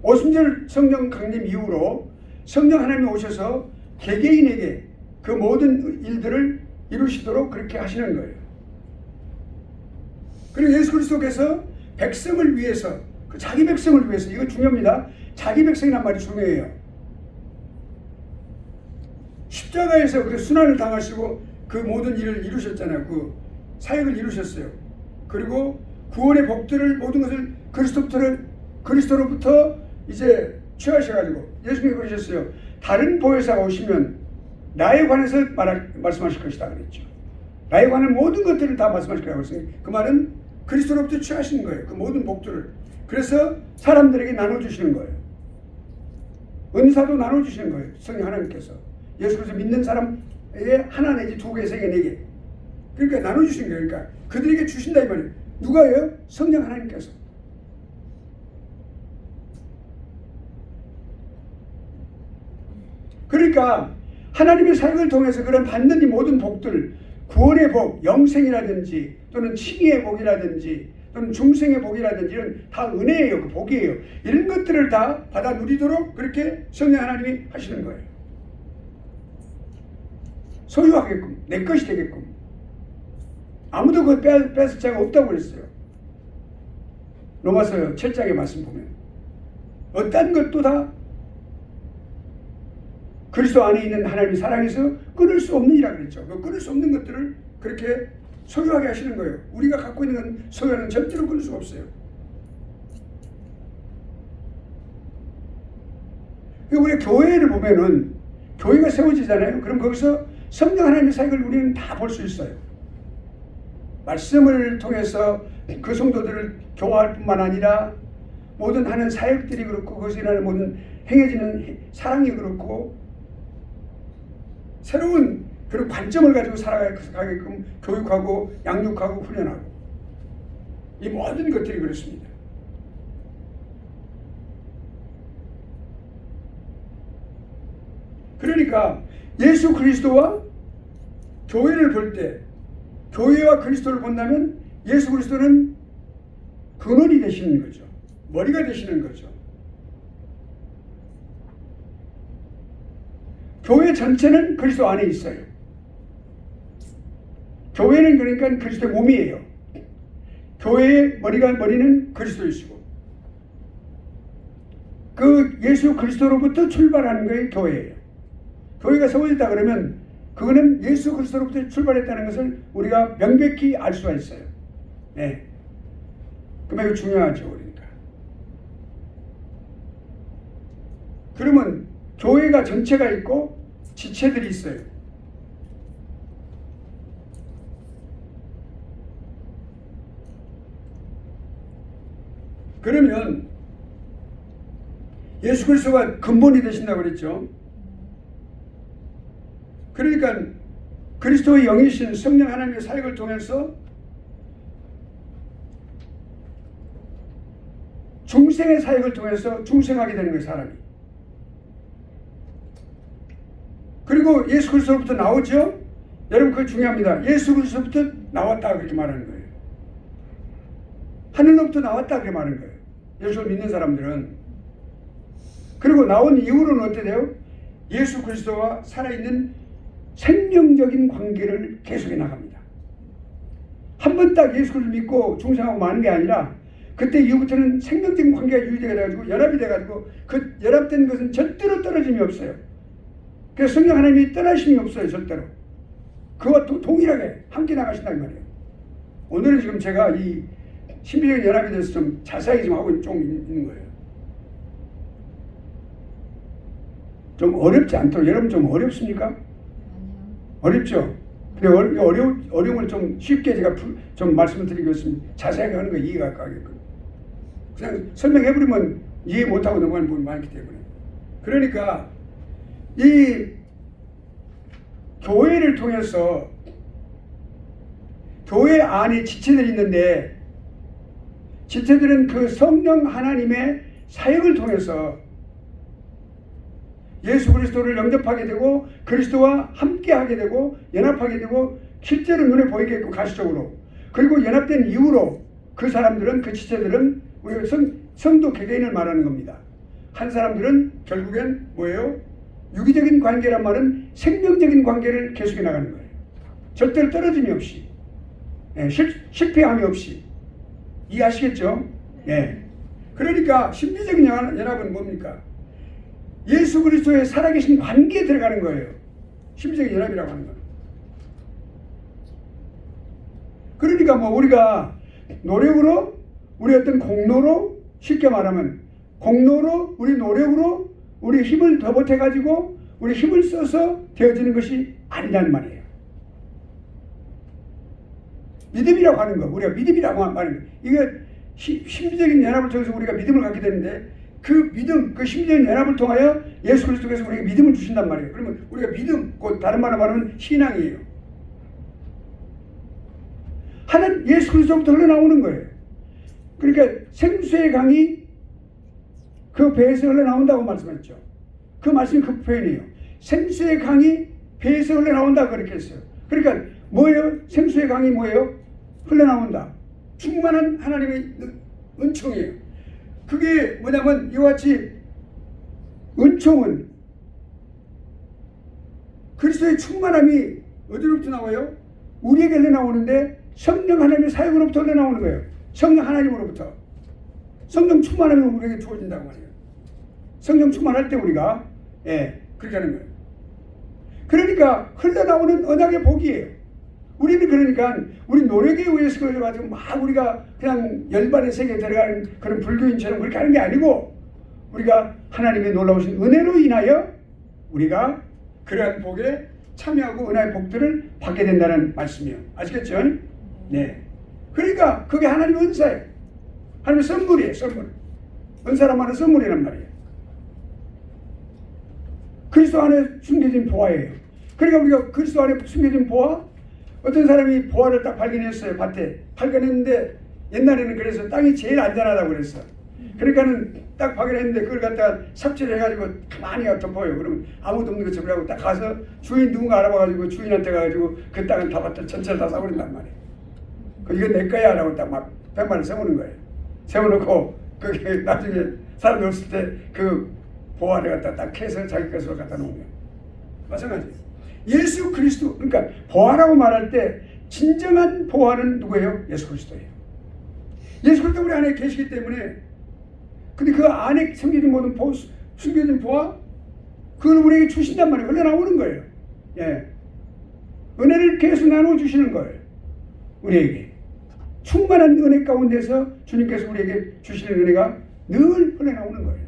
S1: 오순절 성령 강림 이후로 성령 하나님이 오셔서 개개인에게 그 모든 일들을 이루시도록 그렇게 하시는 거예요. 그리고 예수 그리스도께서 백성을 위해서, 자기 백성을 위해서, 이거 중요합니다. 자기 백성이란 말이 중요해요. 십자가에서 그 순환을 당하시고 그 모든 일을 이루셨잖아요. 그 사역을 이루셨어요. 그리고 구원의 복들을 모든 것을 그리스도부터 그리스도로부터 이제 취하셔가지고 예수님이 그러셨어요. 다른 보혜사가 오시면 나에 관해서 말씀하실 것이다 그랬죠. 나에 관한 모든 것들을 다 말씀하실 거라고 했으니 그 말은 그리스도로부터 취하시는 거예요. 그 모든 복들을. 그래서 사람들에게 나눠주시는 거예요. 은사도 나눠주시는 거예요. 성령 하나님께서. 예수 그리스도 믿는 사람에게 하나 내지 두 개, 세 개, 네 개. 그러니까 나눠주시는 거예요. 그러니까 그들에게 주신다 이 말이에요. 누가요? 성령 하나님께서. 그러니까 하나님의 사역을 통해서 그런 받는 이 모든 복들, 구원의 복, 영생이라든지 또는 칭의의 복이라든지 또는 중생의 복이라든지 이런 다 은혜예요. 그 복이에요. 이런 것들을 다 받아 누리도록 그렇게 성령 하나님이 하시는 거예요. 소유하게끔, 내 것이 되게끔. 아무도 그걸 뺏을 자가 없다고 그랬어요. 로마서 7장의 말씀 보면 어떤 것도 다 그리스도 안에 있는 하나님의 사랑에서 끊을 수 없는 이라 그랬죠. 그 끊을 수 없는 것들을 그렇게 소유하게 하시는 거예요. 우리가 갖고 있는 건 소유는 절대로 끊을 수가 없어요. 우리 교회를 보면은 교회가 세워지잖아요. 그럼 거기서 성령 하나님의 사역을 우리는 다 볼 수 있어요. 말씀을 통해서 그 성도들을 교화할 뿐만 아니라 모든 하는 사역들이 그렇고 그것이 일어나는 모든 행해지는 사랑이 그렇고 새로운 그런 관점을 가지고 살아가게끔 교육하고 양육하고 훈련하고 이 모든 것들이 그렇습니다. 그러니까 예수 그리스도와 교회를 볼 때 교회와 그리스도를 본다면 예수 그리스도는 근원이 되시는 거죠. 머리가 되시는 거죠. 교회 전체는 그리스도 안에 있어요. 교회는 그러니까 그리스도의 몸이에요. 교회의 머리는 그리스도이시고 그 예수 그리스도로부터 출발하는 거예요. 교회예요. 교회가 세워졌다 그러면 그거는 예수 그리스도로부터 출발했다는 것을 우리가 명백히 알 수가 있어요. 네. 그 매우 중요하죠. 그러니까. 그러면 교회가 전체가 있고 지체들이 있어요. 그러면 예수 그리스도가 근본이 되신다고 그랬죠. 그러니까 그리스도의 영이신 성령 하나님의 사역을 통해서 중생의 사역을 통해서 중생하게 되는 거예요. 사람이. 그리고 예수 그리스도로부터 나오죠. 여러분 그거 중요합니다. 예수 그리스도로부터 나왔다 그렇게 말하는 거예요. 하늘로부터 나왔다 그렇게 말하는 거예요. 예수를 믿는 사람들은. 그리고 나온 이후로는 어떻게 돼요? 예수 그리스도와 살아있는 생명적인 관계를 계속해 나갑니다. 한 번 딱 예수 그리스도를 믿고 중생하고 마는 게 아니라 그때 이후부터는 생명적인 관계가 유지가 돼가지고 연합이 돼가지고 그 연합된 것은 절대로 떨어짐이 없어요. 그래서 성령 하나님이 떠나심이 없어요. 절대로. 그와 동일하게 함께 나가신다는 말이에요. 오늘은 지금 제가 이 신비적인 연합에 대해서 좀 자세하게 좀 하고 좀 있는 거예요. 좀 어렵지 않도록. 여러분 좀 어렵습니까? 어렵죠? 근데 어려움을 좀 쉽게 제가 좀 말씀을 드리겠습니다. 자세하게 하는 거 이해가 가게끔. 그냥 설명해버리면 이해 못하고 넘어가는 부분이 많기 때문에. 그러니까 이 교회를 통해서 교회 안에 지체들이 있는데 지체들은 그 성령 하나님의 사역을 통해서 예수 그리스도를 영접하게 되고 그리스도와 함께하게 되고 연합하게 되고 실제로 눈에 보이게 했고 가시적으로 그리고 연합된 이후로 그 사람들은 그 지체들은 우리가 성도 개개인을 말하는 겁니다. 한 사람들은 결국엔 뭐예요? 유기적인 관계란 말은 생명적인 관계를 계속해 나가는 거예요. 절대로 떨어짐이 없이 실패함이 없이 이해하시겠죠? 예. 그러니까 신비적인 연합은 뭡니까? 예수 그리스도의 살아계신 관계에 들어가는 거예요. 신비적인 연합이라고 하는 건. 그러니까 뭐 우리가 노력으로 우리 어떤 공로로 쉽게 말하면 공로로 우리 노력으로 우리 힘을 더 보태가지고 우리 힘을 써서 되어지는 것이 아니란 말이에요. 믿음이라고 하는 거, 우리가 믿음이라고 하는 거, 이게 신비적인 연합을 통해서 우리가 믿음을 갖게 되는데 그 믿음, 그 신비적인 연합을 통하여 예수 그리스도께서 우리에게 믿음을 주신단 말이에요. 그러면 우리가 믿음, 곧 다른 말로 말하면 신앙이에요. 하나님 예수 그리스도부터 흘러나오는 거예요. 그러니까 생수의 강이 그 배에서 흘러나온다고 말씀했죠. 그 말씀이 그 표현이에요. 생수의 강이 배에서 흘러나온다 그렇게 했어요. 그러니까 뭐예요? 생수의 강이 뭐예요? 흘러나온다. 충만한 하나님의 은총이에요. 그게 뭐냐면 이와 같이 은총은 그리스도의 충만함이 어디로부터 나와요? 우리에게 흘러나오는데 성령 하나님의 사역으로부터 흘러나오는 거예요. 성령 하나님으로부터. 성령 충만함이 우리에게 주어진다고 말이에요. 성령 충만할 때 우리가 그렇게 하는 거예요. 그러니까 흘러나오는 언약의 복이에요. 우리는 그러니까 우리 노력에 의해서 그걸 가지고 막 우리가 그냥 열반의 세계에 들어가는 그런 불교인처럼 그렇게 하는 게 아니고 우리가 하나님의 놀라우신 은혜로 인하여 우리가 그러한 복에 참여하고 은혜의 복들을 받게 된다는 말씀이에요. 아시겠죠? 네. 그러니까 그게 하나님의 은사예요. 하나님의 선물이에요. 선물. 은사란 말은 선물이란 말이에요. 그리스도 안에 숨겨진 보화예요. 그러니까 우리가 그리스도 안에 숨겨진 보화, 어떤 사람이 보화를 딱 발견했어요. 밭에 발견했는데 옛날에는 그래서 땅이 제일 안전하다고 그랬어. 그러니까는 딱 발견했는데 그걸 갖다가 삽질을 해가지고 가만히 덮어요. 그러면 아무도 없는 것처럼 하고 딱 가서 주인 누군가 알아봐가지고 주인한테 가가지고 그 땅을 다 밭을 전체를 다 싸버린단 말이에요. 이건 내 거야 라고 딱 막 팻말을 세우는 거예요. 세워놓고 그게 나중에 사람이 없을 때 그 보화를 갖다 딱 해서 자기 것으로 갖다 놓은 거예요. 마찬가지예요. 예수 그리스도, 그러니까 보화라고 말할 때 진정한 보화는 누구예요? 예수 그리스도예요. 예수 그리스도 우리 안에 계시기 때문에, 근데 그 안에 숨겨진 모든 숨겨진 보화, 그걸 우리에게 주신단 말이에요. 흘러나오는 거예요. 예. 은혜를 계속 나누어 주시는 거예요. 우리에게. 충만한 은혜 가운데서 주님께서 우리에게 주시는 은혜가 늘 흘러나오는 거예요.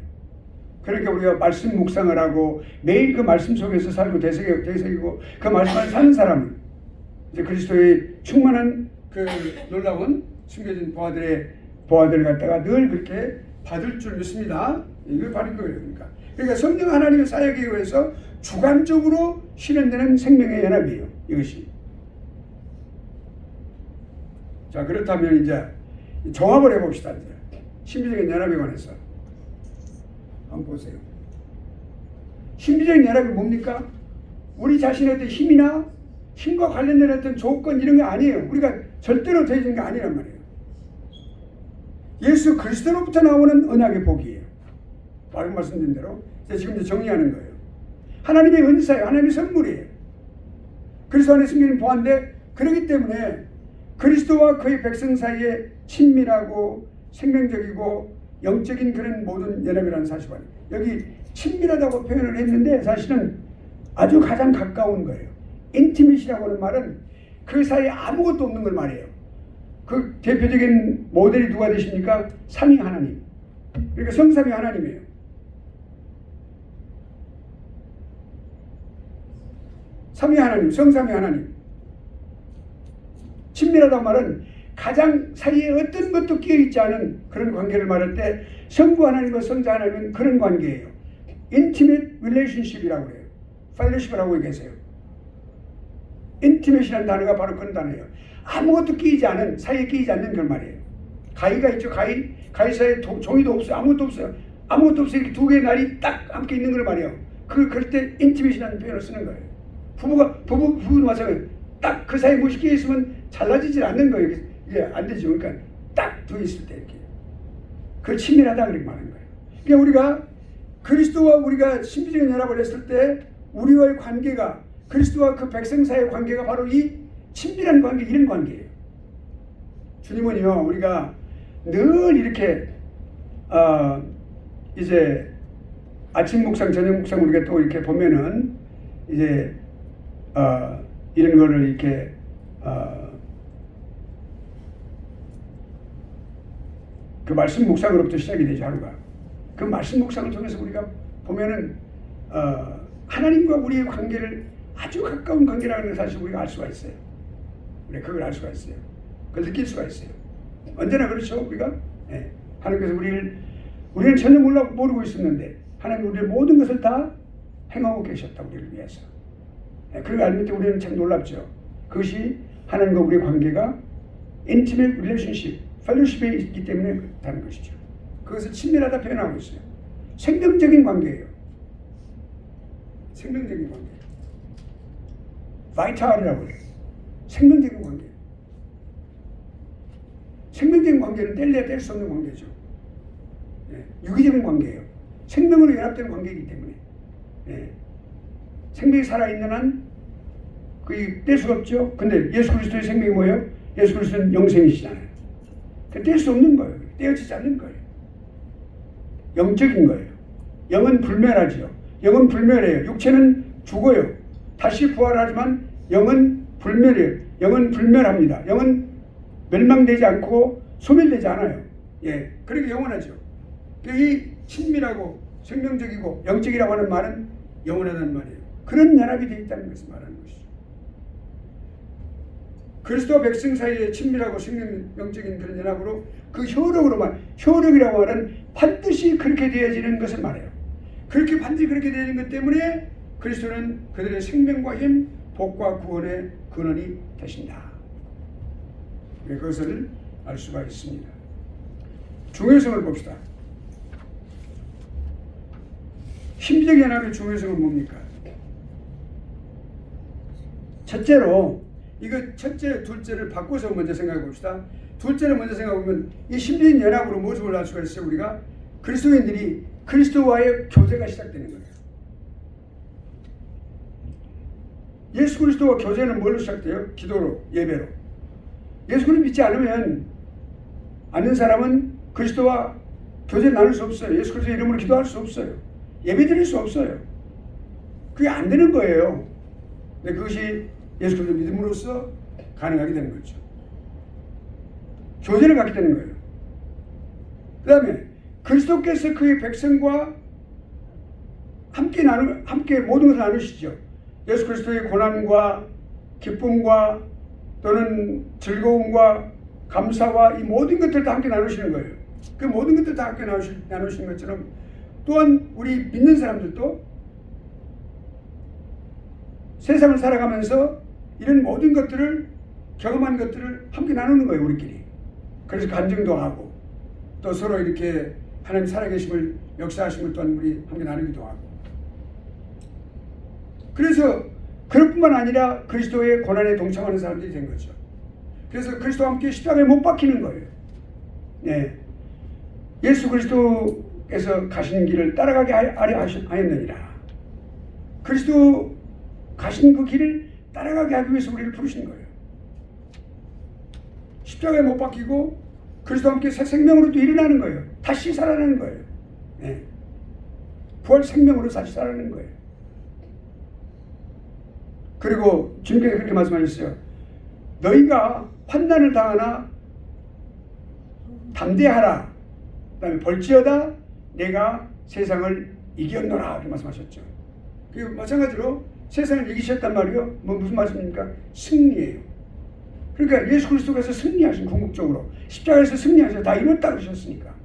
S1: 그러니까 우리가 말씀 묵상을 하고 매일 그 말씀 속에서 살고 되새기고 그 말씀 안에 사는 사람은 이제 그리스도의 충만한 그 놀라운 숨겨진 보화들을 갖다가 늘 그렇게 받을 줄 믿습니다. 이걸 바로 그거예요. 그러니까 성령 하나님의 사역에 의해서 주관적으로 실현되는 생명의 연합이에요. 이것이. 자, 그렇다면 이제 종합을 해봅시다. 이제 신비적인 연합에 관해서 한번 보세요. 신비적인 연합이 뭡니까? 우리 자신의 어떤 힘과 관련된 어떤 조건 이런 게 아니에요. 우리가 절대로 되어지는 게 아니란 말이에요. 예수 그리스도로부터 나오는 언약의 복이에요. 바로 말씀드린 대로 지금 이제 정리하는 거예요. 하나님의 은사예요. 하나님의 선물이에요. 그리스도 안에 숨겨진 보화인데, 그렇기 때문에 그리스도와 그의 백성 사이에 친밀하고 생명적이고 영적인 그런 모든 연합이라는 사실은 여기 친밀하다고 표현을 했는데 사실은 아주 가장 가까운 거예요. 인티밋이라고 하는 말은 그 사이에 아무것도 없는 걸 말해요. 그 대표적인 모델이 누가 되십니까? 삼위 하나님. 그러니까 성삼위 하나님이에요. 삼위 하나님, 성삼위 하나님. 친밀하다는 말은 가장 사이에 어떤 것도 끼어있지 않은 그런 관계를 말할 때 성부 하나님과 성자 하나님은 그런 관계예요. Intimate relationship이라고 그래요. fellowship을 하고 계세요. Intimate이라는 단어가 바로 그런 단어예요. 아무것도 끼이지 않은, 사이에 끼이지 않는 그런 말이에요. 가위가 있죠. 가위 사이에 종이도 없어요. 아무것도 없어요. 아무것도 없어요. 이렇게 두 개의 날이 딱 함께 있는 걸 말이에요. 그럴 때 intimate이라는 표현을 쓰는 거예요. 부부도 마찬가지예요. 딱 그 사이에 무엇이 끼어 있으면 잘라지질 않는 거예요. 이게 안 되죠. 그러니까 딱 두 있을 때 이렇게. 그걸 친밀하다 그렇게 말하는 거예요. 그러니까 우리가 그리스도와 우리가 신비적인 연합을 했을 때 우리와의 관계가, 그리스도와 그 백성 사이의 관계가 바로 이 친밀한 관계, 이런 관계예요. 주님은요, 우리가 늘 이렇게 이제 아침 묵상, 저녁 묵상 우리가 또 이렇게 보면은 이제 이런 거를 이렇게 그 말씀 묵상으로부터 시작이 되죠. 하루가. 그 말씀 묵상을 통해서 우리가 보면은 하나님과 우리의 관계를 아주 가까운 관계라는 사실 우리가 알 수가 있어요. 우리가 그걸 알 수가 있어요. 그걸 느낄 수가 있어요. 언제나 그렇죠. 우리가 하나님께서 우리는 전혀 모르고 있었는데 하나님 우리의 모든 것을 다 행하고 계셨다. 우리를 위해서. 그걸 알면 때 우리는 참 놀랍죠. 그것이 하나님과 우리의 관계가 intimate relationship, fellowship에 있기 때문에 그렇다는 것이죠. 그것을 친밀하다 표현하고 있어요. 생명적인 관계예요. 생명적인 관계. vital이라고 해요. 생명적인 관계. 생명적인 관계는 뗄래야 뗄 수 없는 관계죠. 유기적인 관계예요. 생명으로 연합된 관계이기 때문에. 생명이 살아있는 한 그게 뗄 수가 없죠. 근데 예수 그리스도의 생명이 뭐예요? 예수 그리스도는 영생이시잖아요. 뗄 수 없는 거예요. 떼어지지 않는 거예요. 영적인 거예요. 영은 불멸하지요. 영은 불멸해요. 육체는 죽어요. 다시 부활하지만 영은 불멸해요. 영은 불멸합니다. 영은 멸망되지 않고 소멸되지 않아요. 그렇게 영원하죠. 이 친밀하고 생명적이고 영적이라고 하는 말은 영원하다는 말이에요. 그런 연합이 되어 있다는 것을 말하는 것이죠. 그리스도와 백성 사이에 친밀하고 생명적인 그런 연합으로 그 효력이라고 하는 반드시 그렇게 되어지는 것을 말해요. 그렇게 반드시 그렇게 되어지는 것 때문에 그리스도는 그들의 생명과 힘, 복과 구원의 근원이 되신다. 그것을 알 수가 있습니다. 중요성을 봅시다. 심리적 연합의 중요성은 뭡니까? 첫째로 이거 첫째, 둘째를 바꿔서 먼저 생각해 봅시다. 둘째를 먼저 생각해 보면 이 심리적 연합으로 무엇을 알 수가 있어요? 우리가 그리스도인들이 그리스도와의 교제가 시작되는 거예요. 예수 그리스도와 교제는 뭘로 시작돼요? 기도로, 예배로. 예수 그리스도 믿지 않는 사람은 그리스도와 교제를 나눌 수 없어요. 예수 그리스도 이름으로 기도할 수 없어요. 예배 드릴 수 없어요. 그게 안 되는 거예요. 근데 그것이 예수 그리스도 믿음으로써 가능하게 되는 거죠. 교제를 갖게 되는 거예요. 그 다음에 그리스도께서 그의 백성과 함께 모든 것을 나누시죠. 예수 그리스도의 고난과 기쁨과 또는 즐거움과 감사와 이 모든 것들을 다 함께 나누시는 거예요. 그 모든 것들을 다 함께 나누시는 것처럼 또한 우리 믿는 사람들도 세상을 살아가면서 이런 모든 것들을 경험한 것들을 함께 나누는 거예요. 우리끼리. 그래서 간증도 하고 또 서로 이렇게 하나님 살아계심을 역사하심을 또한 우리 함께 나누기도 하고 그래서 그럴 뿐만 아니라 그리스도의 고난에 동참하는 사람들이 된 거죠. 그래서 그리스도와 함께 십자가에 못 박히는 거예요. 예수 그리스도께서 가시는 길을 따라가게 하려 하였느니라. 그리스도 가신 그 길을 따라가게 하기 위해서 우리를 부르신 거예요. 십자가에 못 박히고 그리스도와 함께 새 생명으로 또 일어나는 거예요. 다시 살아나는 거예요. 부활 생명으로 다시 살아나는 거예요. 그리고 주님께서 그렇게 말씀하셨어요. 너희가 환난을 당하나 담대하라. 그 다음에 볼지어다 내가 세상을 이겼노라. 이렇게 말씀하셨죠. 그리고 마찬가지로 세상을 이기셨단 말이요. 무슨 말씀입니까? 승리예요. 그러니까 예수 그리스도께서 승리하신 궁극적으로 십자가에서 승리하셔서 다 이뤘다 그러셨으니까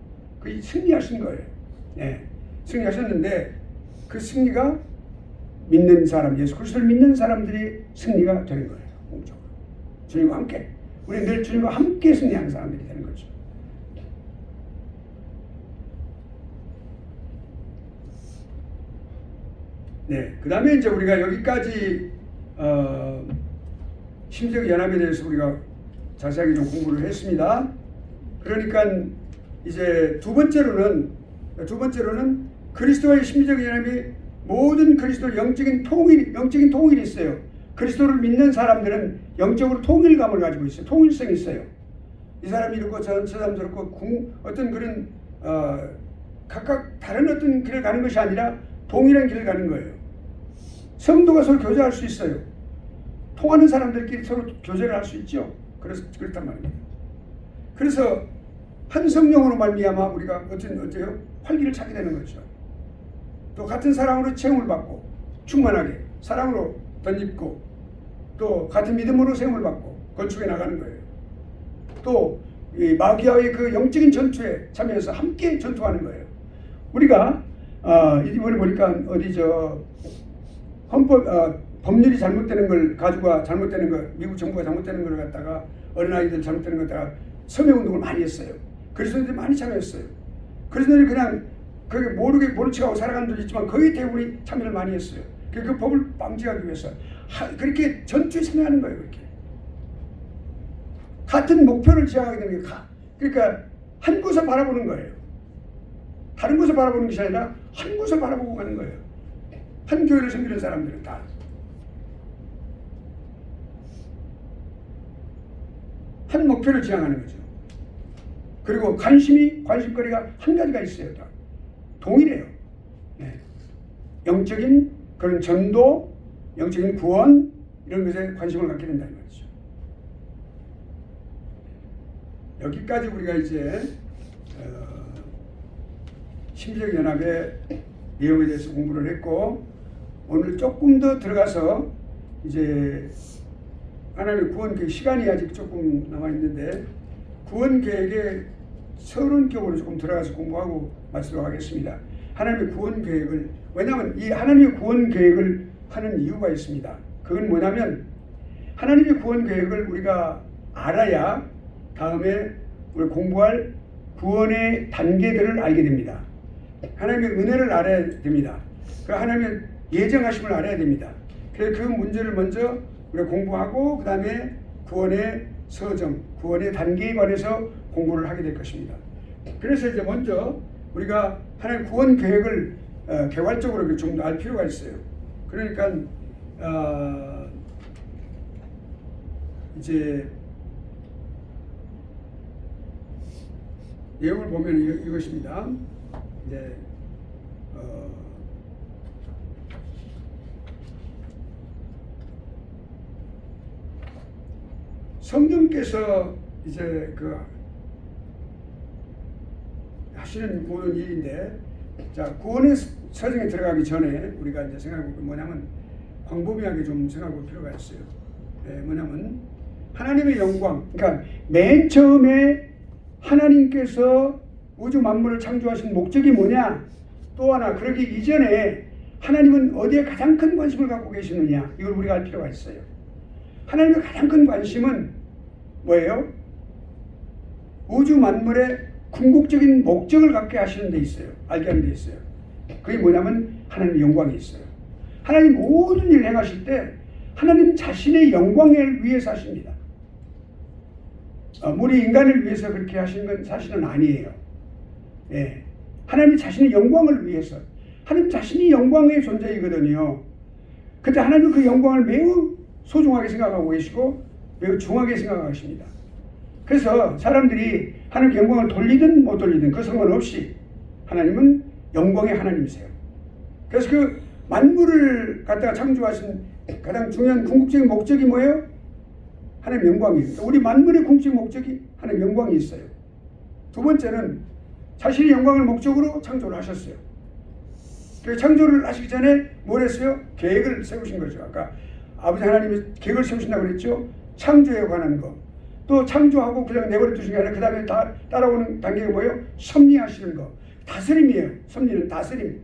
S1: 그 승리하신 거예요. 승리하셨는데 그 승리가 믿는 사람, 예수 그리스도를 믿는 사람들이 승리가 되는 거예요. 궁극적으로 주님과 함께 우리는 늘 주님과 함께 승리하는 사람들이 되는 거죠. 그 다음에 이제 우리가 여기까지 심적 연합에 대해서 우리가 자세하게 좀 공부를 했습니다. 그러니까 이제 두 번째로는 그리스도와의 심리적 연합이 모든 그리스도 영적인 통일이 있어요. 그리스도를 믿는 사람들은 영적으로 통일감을 가지고 있어요. 통일성이 있어요. 이 사람이 이렇고 저 사람 저렇고 어떤 그런 각각 다른 어떤 길을 가는 것이 아니라 동일한 길을 가는 거예요. 성도가 서로 교제할 수 있어요. 통하는 사람들끼리 서로 교제를 할 수 있죠. 그래서 그렇단 말입니다. 그래서 한 성령으로 말미암아 우리가 어째요? 활기를 찾게 되는 거죠. 또 같은 사랑으로 체험을 받고 충만하게 사랑으로 덧입고 또 같은 믿음으로 세움을 받고 건축해 나가는 거예요. 또 이 마귀와의 그 영적인 전투에 참여해서 함께 전투하는 거예요. 우리가 이번에 보니까 어디 헌법 법률이 잘못되는 걸 가지고 잘못되는 거 미국 정부가 잘못되는 걸 갖다가 어린아이들 잘못되는 걸 갖다가 서명운동을 많이 했어요. 그리스도인들이 많이 참여했어요. 그리스도인들이 그냥 그게 모른 척하고 살아가는 분도 있지만 거의 대부분이 참여를 많이 했어요. 그 법을 방지하기 위해서 그렇게 전투에 참여하는 거예요. 그렇게 같은 목표를 지향하게 되는 게 그러니까 한 곳을 바라보는 거예요. 다른 곳을 바라보는 것이 아니라 한 곳을 바라보고 가는 거예요. 한 교회를 섬기는 사람들은 다 한 목표를 지향하는 거죠. 그리고 관심거리가 한 가지가 있어요. 다 동일해요. 네. 영적인 그런 전도, 영적인 구원 이런 것에 관심을 갖게 된다는 말이죠. 여기까지 우리가 이제 심리적 연합의 내용에 대해서 공부를 했고 오늘 조금 더 들어가서 이제 하나님의 구원 계획 시간이 아직 조금 남아 있는데 구원 계획의 서론격으로 조금 들어가서 공부하고 마치도록 하겠습니다. 하나님의 구원 계획을 왜냐하면 이 하나님의 구원 계획을 하는 이유가 있습니다. 그건 뭐냐면 하나님의 구원 계획을 우리가 알아야 다음에 우리 공부할 구원의 단계들을 알게 됩니다. 하나님의 은혜를 알아야 됩니다. 그 하나님의 예정하심을 알아야 됩니다. 그래서 그 문제를 먼저 우리가 공부하고 그 다음에 구원의 서정, 구원의 단계에 관해서 공부를 하게 될 것입니다. 그래서 이제 먼저 우리가 하나님의 구원 계획을 개괄적으로 좀 더 알 필요가 있어요. 그러니까 이제 내용을 보면 이것입니다. 이제 성령께서 이제 그 하시는 모든 일인데, 자 구원의 서정에 들어가기 전에 우리가 이제 생각해볼 게 뭐냐면 광범위하게 좀 생각해볼 필요가 있어요. 뭐냐면 하나님의 영광, 그러니까 맨 처음에 하나님께서 우주 만물을 창조하신 목적이 뭐냐? 또 하나 그러기 이전에 하나님은 어디에 가장 큰 관심을 갖고 계시느냐? 이걸 우리가 알 필요가 있어요. 하나님의 가장 큰 관심은 뭐예요? 우주 만물의 궁극적인 목적을 갖게 하시는 데 있어요. 알게 하는 데 있어요. 그게 뭐냐면 하나님의 영광이 있어요. 하나님 모든 일을 행하실 때 하나님 자신의 영광을 위해서 하십니다. 우리 인간을 위해서 그렇게 하신 건 사실은 아니에요. 예. 하나님 자신의 영광을 위해서, 하나님 자신이 영광의 존재이거든요. 그때 하나님은 그 영광을 매우 소중하게 생각하고 계시고 매우 중하게 생각하십니다. 그래서 사람들이 하나님께 영광을 돌리든 못 돌리든 그 상관없이 하나님은 영광의 하나님이세요. 그래서 그 만물을 갖다가 창조하신 가장 중요한 궁극적인 목적이 뭐예요? 하나님 영광이에요. 우리 만물의 궁극적인 목적이 하나님 영광이 있어요. 두 번째는 자신의 영광을 목적으로 창조를 하셨어요. 그 창조를 하시기 전에 뭘 했어요? 계획을 세우신 거죠. 아까 아버지 하나님이 계획을 세우신다고 그랬죠. 창조에 관한 거. 또 창조하고 그냥 내버려 두신 게 아니라 그 다음에 따라오는 단계가 뭐예요? 섭리하시는 거. 다스림이에요. 섭리는 다스림.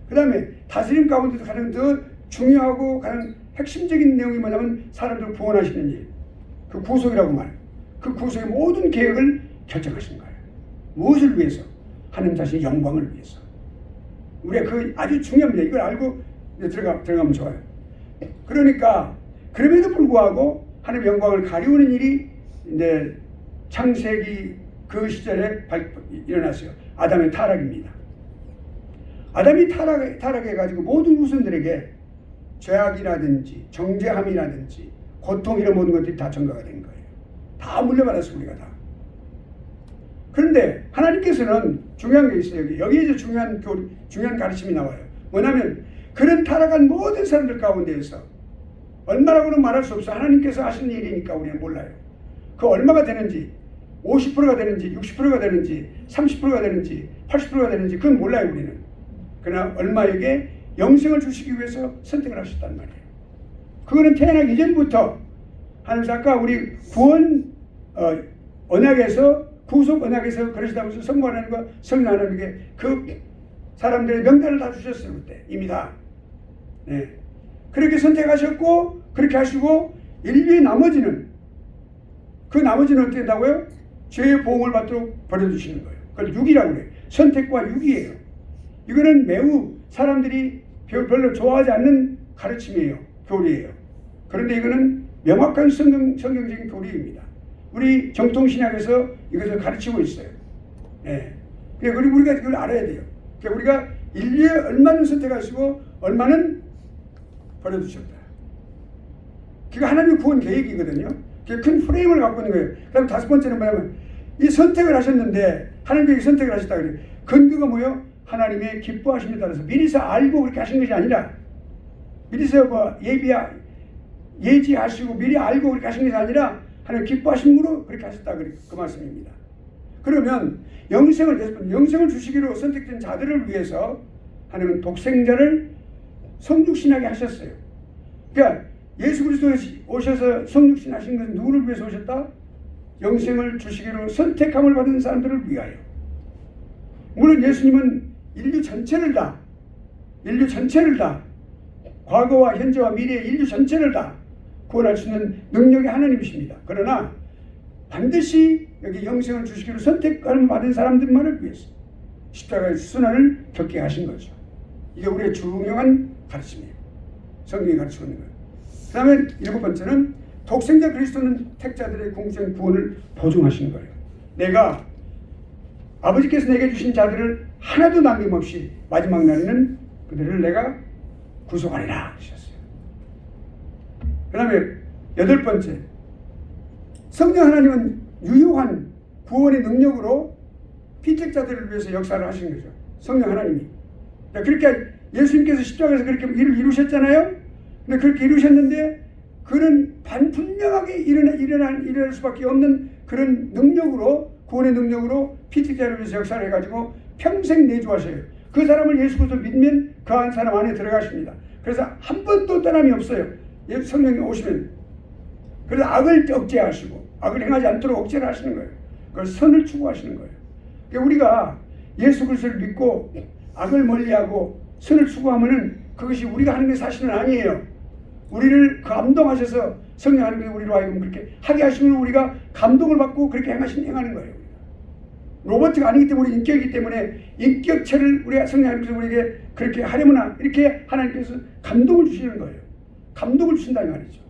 S1: 그 다음에 다스림 가운데서 가장 더 중요하고 가장 핵심적인 내용이 뭐냐면 사람들을 구원하시는 일. 그 구속이라고 말해요. 그 구속의 모든 계획을 결정하신 거예요. 무엇을 위해서? 하나님 자신의 영광을 위해서. 우리가 그 아주 중요합니다. 이걸 알고 들어가면 좋아요. 그러니까 그럼에도 불구하고 하나님의 영광을 가리우는 일이 이제 창세기 그 시절에 일어났어요. 아담의 타락입니다. 아담이 타락해가지고 모든 후손들에게 죄악이라든지 정죄함이라든지 고통 이런 모든 것들이 다 전가가 된 거예요. 다 물려받았어요. 우리가 다. 그런데 하나님께서는 중요한 게 있어요. 여기에 이제 중요한 가르침이 나와요. 뭐냐면 그런 타락한 모든 사람들 가운데에서 얼마라고는 말할 수 없어. 하나님께서 하시는 일이니까 우리는 몰라요. 그 얼마가 되는지 50%가 되는지 60%가 되는지 30%가 되는지 80%가 되는지 그건 몰라요 우리는. 그러나 얼마에게 영생을 주시기 위해서 선택을 하셨단 말이에요. 그거는 태어나기 이전부터 하나님께서 아까 우리 구원 언약에서 구속 언약에서 그러시다면서 성부 하나님과 성령 하나님에게 그 사람들의 명단을 다 주셨어요. 그때 이미 다. 네. 그렇게 선택하셨고 그렇게 하시고 인류의 나머지는 어떻게 된다고요? 죄의 보응을 받도록 버려두시는 거예요. 그걸 육이라고 그래요. 선택과 육이에요. 이거는 매우 사람들이 별로 좋아하지 않는 가르침이에요. 교리예요. 그런데 이거는 명확한 성경적인 교리입니다. 우리 정통신학에서 이것을 가르치고 있어요. 예. 그러니까 우리가 그걸 알아야 돼요. 그러니까 우리가 인류에 얼마는 선택하시고 얼마는 버려두셨다. 그게 하나님의 구원 계획이거든요. 그게 큰 프레임을 갖고 있는 거예요. 그 다음 다섯 번째는 뭐냐면 이 선택을 하셨는데 하나님께 선택을 하셨다 그래요. 근거가 뭐예요? 하나님의 기뻐하심에 따라서 미리서 알고 그렇게 하신 것이 아니라 미리서 예지하시고 미리 알고 그렇게 하신 것이 아니라 하나님 기뻐하심으로 그렇게 하셨다 그 말씀입니다. 그러면 영생을 주시기로 선택된 자들을 위해서 하나님은 독생자를 성육신하게 하셨어요. 그러니까 예수 그리스도 오셔서 성육신하신 것은 누구를 위해서 오셨다? 영생을 주시기로 선택함을 받은 사람들을 위하여. 물론 예수님은 인류 전체를 다 과거와 현재와 미래의 인류 전체를 다 구원할 수 있는 능력의 하나님이십니다. 그러나 반드시 여기 영생을 주시기로 선택함을 받은 사람들만을 위해서 십자가의 순환을 겪게 하신 거죠. 이게 우리의 중요한 가르침이에요. 성경이 가르치고 있는 거예요. 그 다음에 일곱 번째는 독생자 그리스도는 택자들의 공생 구원을 보증하시는 거예요. 내가 아버지께서 내게 주신 자들을 하나도 남김없이 마지막 날에는 그들을 내가 구속하리라 하셨어요. 그 다음에 여덟 번째, 성령 하나님은 유효한 구원의 능력으로 피택자들을 위해서 역사를 하시는 거죠. 성령 하나님이. 그러니까 예수님께서 십자가에서 그렇게 일을 이루셨잖아요. 근데 그렇게 이루셨는데 그는 반분명하게 일어날 수밖에 없는 그런 능력으로, 구원의 능력으로 피택자를 위해서 역사를 해가지고 평생 내주하셔요. 그 사람을 예수 그리스도 믿으면 그 한 사람 안에 들어가십니다. 그래서 한 번도 떠남이 없어요. 성령이 오시면. 그래서 악을 억제하시고 악을 행하지 않도록 억제를 하시는 거예요. 그걸 선을 추구하시는 거예요. 그러니까 우리가 예수 그리스도를 믿고 악을 멀리하고 선을 추구하면은 그것이 우리가 하는 게 사실은 아니에요. 우리를 감동하셔서 성령 하나님께서 우리로 하여금 그렇게 하게 하시면 우리가 감동을 받고 그렇게 행하는 거예요. 로봇가 아니기 때문에 인격이기 때문에 인격체를 우리가 성령 하나님께서 우리에게 그렇게 하려면 이렇게 하나님께서 감동을 주시는 거예요. 감동을 주신다 이 말이죠.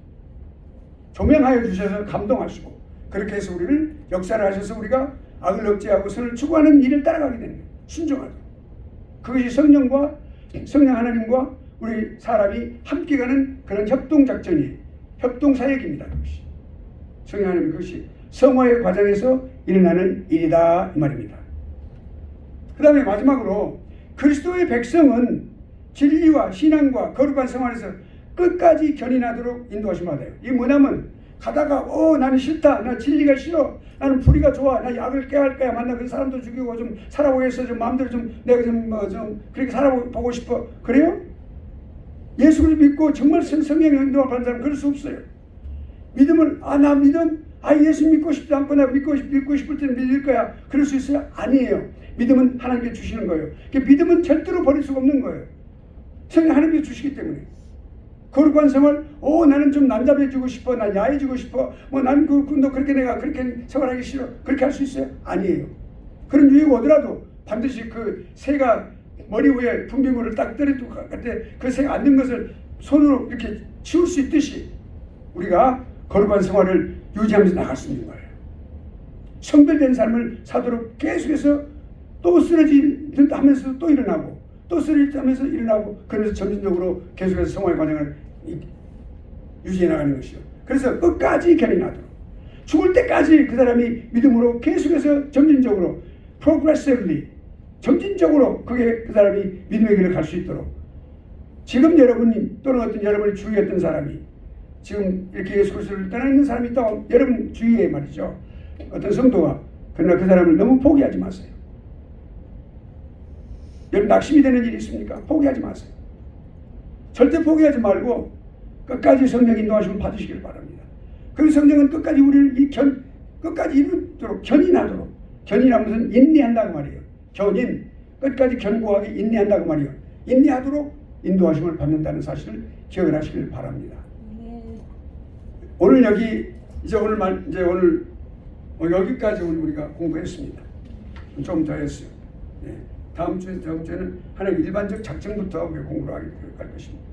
S1: 조명하여 주셔서 감동하시고 그렇게 해서 우리를 역사를 하셔서 우리가 악을 억제하고 선을 추구하는 일을 따라가게 되는 거예요. 순종하고. 그것이 성령 하나님과 우리 사람이 함께 가는 그런 협동작전이에요. 협동사역입니다. 그것이. 성령 하나님 그것이 성화의 과정에서 일어나는 일이다 이 말입니다. 그 다음에 마지막으로 그리스도의 백성은 진리와 신앙과 거룩한 생활에서 끝까지 견인하도록 인도하심을 받아요. 이게 뭐냐면 가다가 나는 싫다, 나 진리가 싫어, 나는 불의가 좋아, 나 약을 깨할 거야, 만나 그 사람도 죽이고 좀 살아보겠어, 좀 마음대로 좀 내가 좀 그렇게 살아보고 싶어. 그래요? 예수를 믿고 정말 성령의 인도를 받는 사람은 그럴 수 없어요. 믿음을 나 믿음 예수 믿고 싶지 않고 나 믿고 싶을 때는 믿을 거야. 그럴 수 있어요? 아니에요. 믿음은 하나님께 주시는 거예요. 믿음은 절대로 버릴 수가 없는 거예요. 성령 하나님께 주시기 때문에. 거룩한 생활, 나는 좀 난잡해지고 싶어, 난 야해지고 싶어, 난 너 그렇게 내가 그렇게 생활하기 싫어. 그렇게 할 수 있어요? 아니에요. 그런 유익이 오더라도 반드시 그 새가 머리 위에 분비물을 딱 떨어뜨릴 때 그 새가 앉는 것을 손으로 이렇게 치울 수 있듯이 우리가 거룩한 생활을 유지하면서 나갈 수 있는 거예요. 성별된 삶을 사도록 계속해서 또 쓰러진다 하면서 또 일어나고 또 쓰러진다 하면서 일어나고 그러면서 점진적으로 계속해서 성화의 과정을 유지해 나가는 것이요. 그래서 끝까지 견인하도록 죽을 때까지 그 사람이 믿음으로 계속해서 점진적으로 progressively 점진적으로 그게 그 사람이 믿음의 길을 갈 수 있도록 지금 여러분이 또는 어떤 여러분의 주위에 어떤 사람이 지금 이렇게 예수 그리스도를 떠나 있는 사람이 있다고 여러분 주위에 말이죠. 어떤 성도가 그러나 그 사람을 너무 포기하지 마세요. 여러분 낙심이 되는 일이 있습니까? 포기하지 마세요. 절대 포기하지 말고 끝까지 성령 인도하심을 받으시길 바랍니다. 그 성령은 끝까지 우리를 끝까지 이루도록 견인하도록, 견인하면서 인내한다고 말이에요. 견인, 끝까지 견고하게 인내한다고 말이에요. 인내하도록 인도하심을 받는다는 사실을 기억을 하시길 바랍니다. 오늘 여기 이제 오늘 여기까지 우리가 공부했습니다. 좀 더 했어요. 네. 다음 주에는 하나님 일반적 작정부터 우리가 공부를 하게 될 것입니다.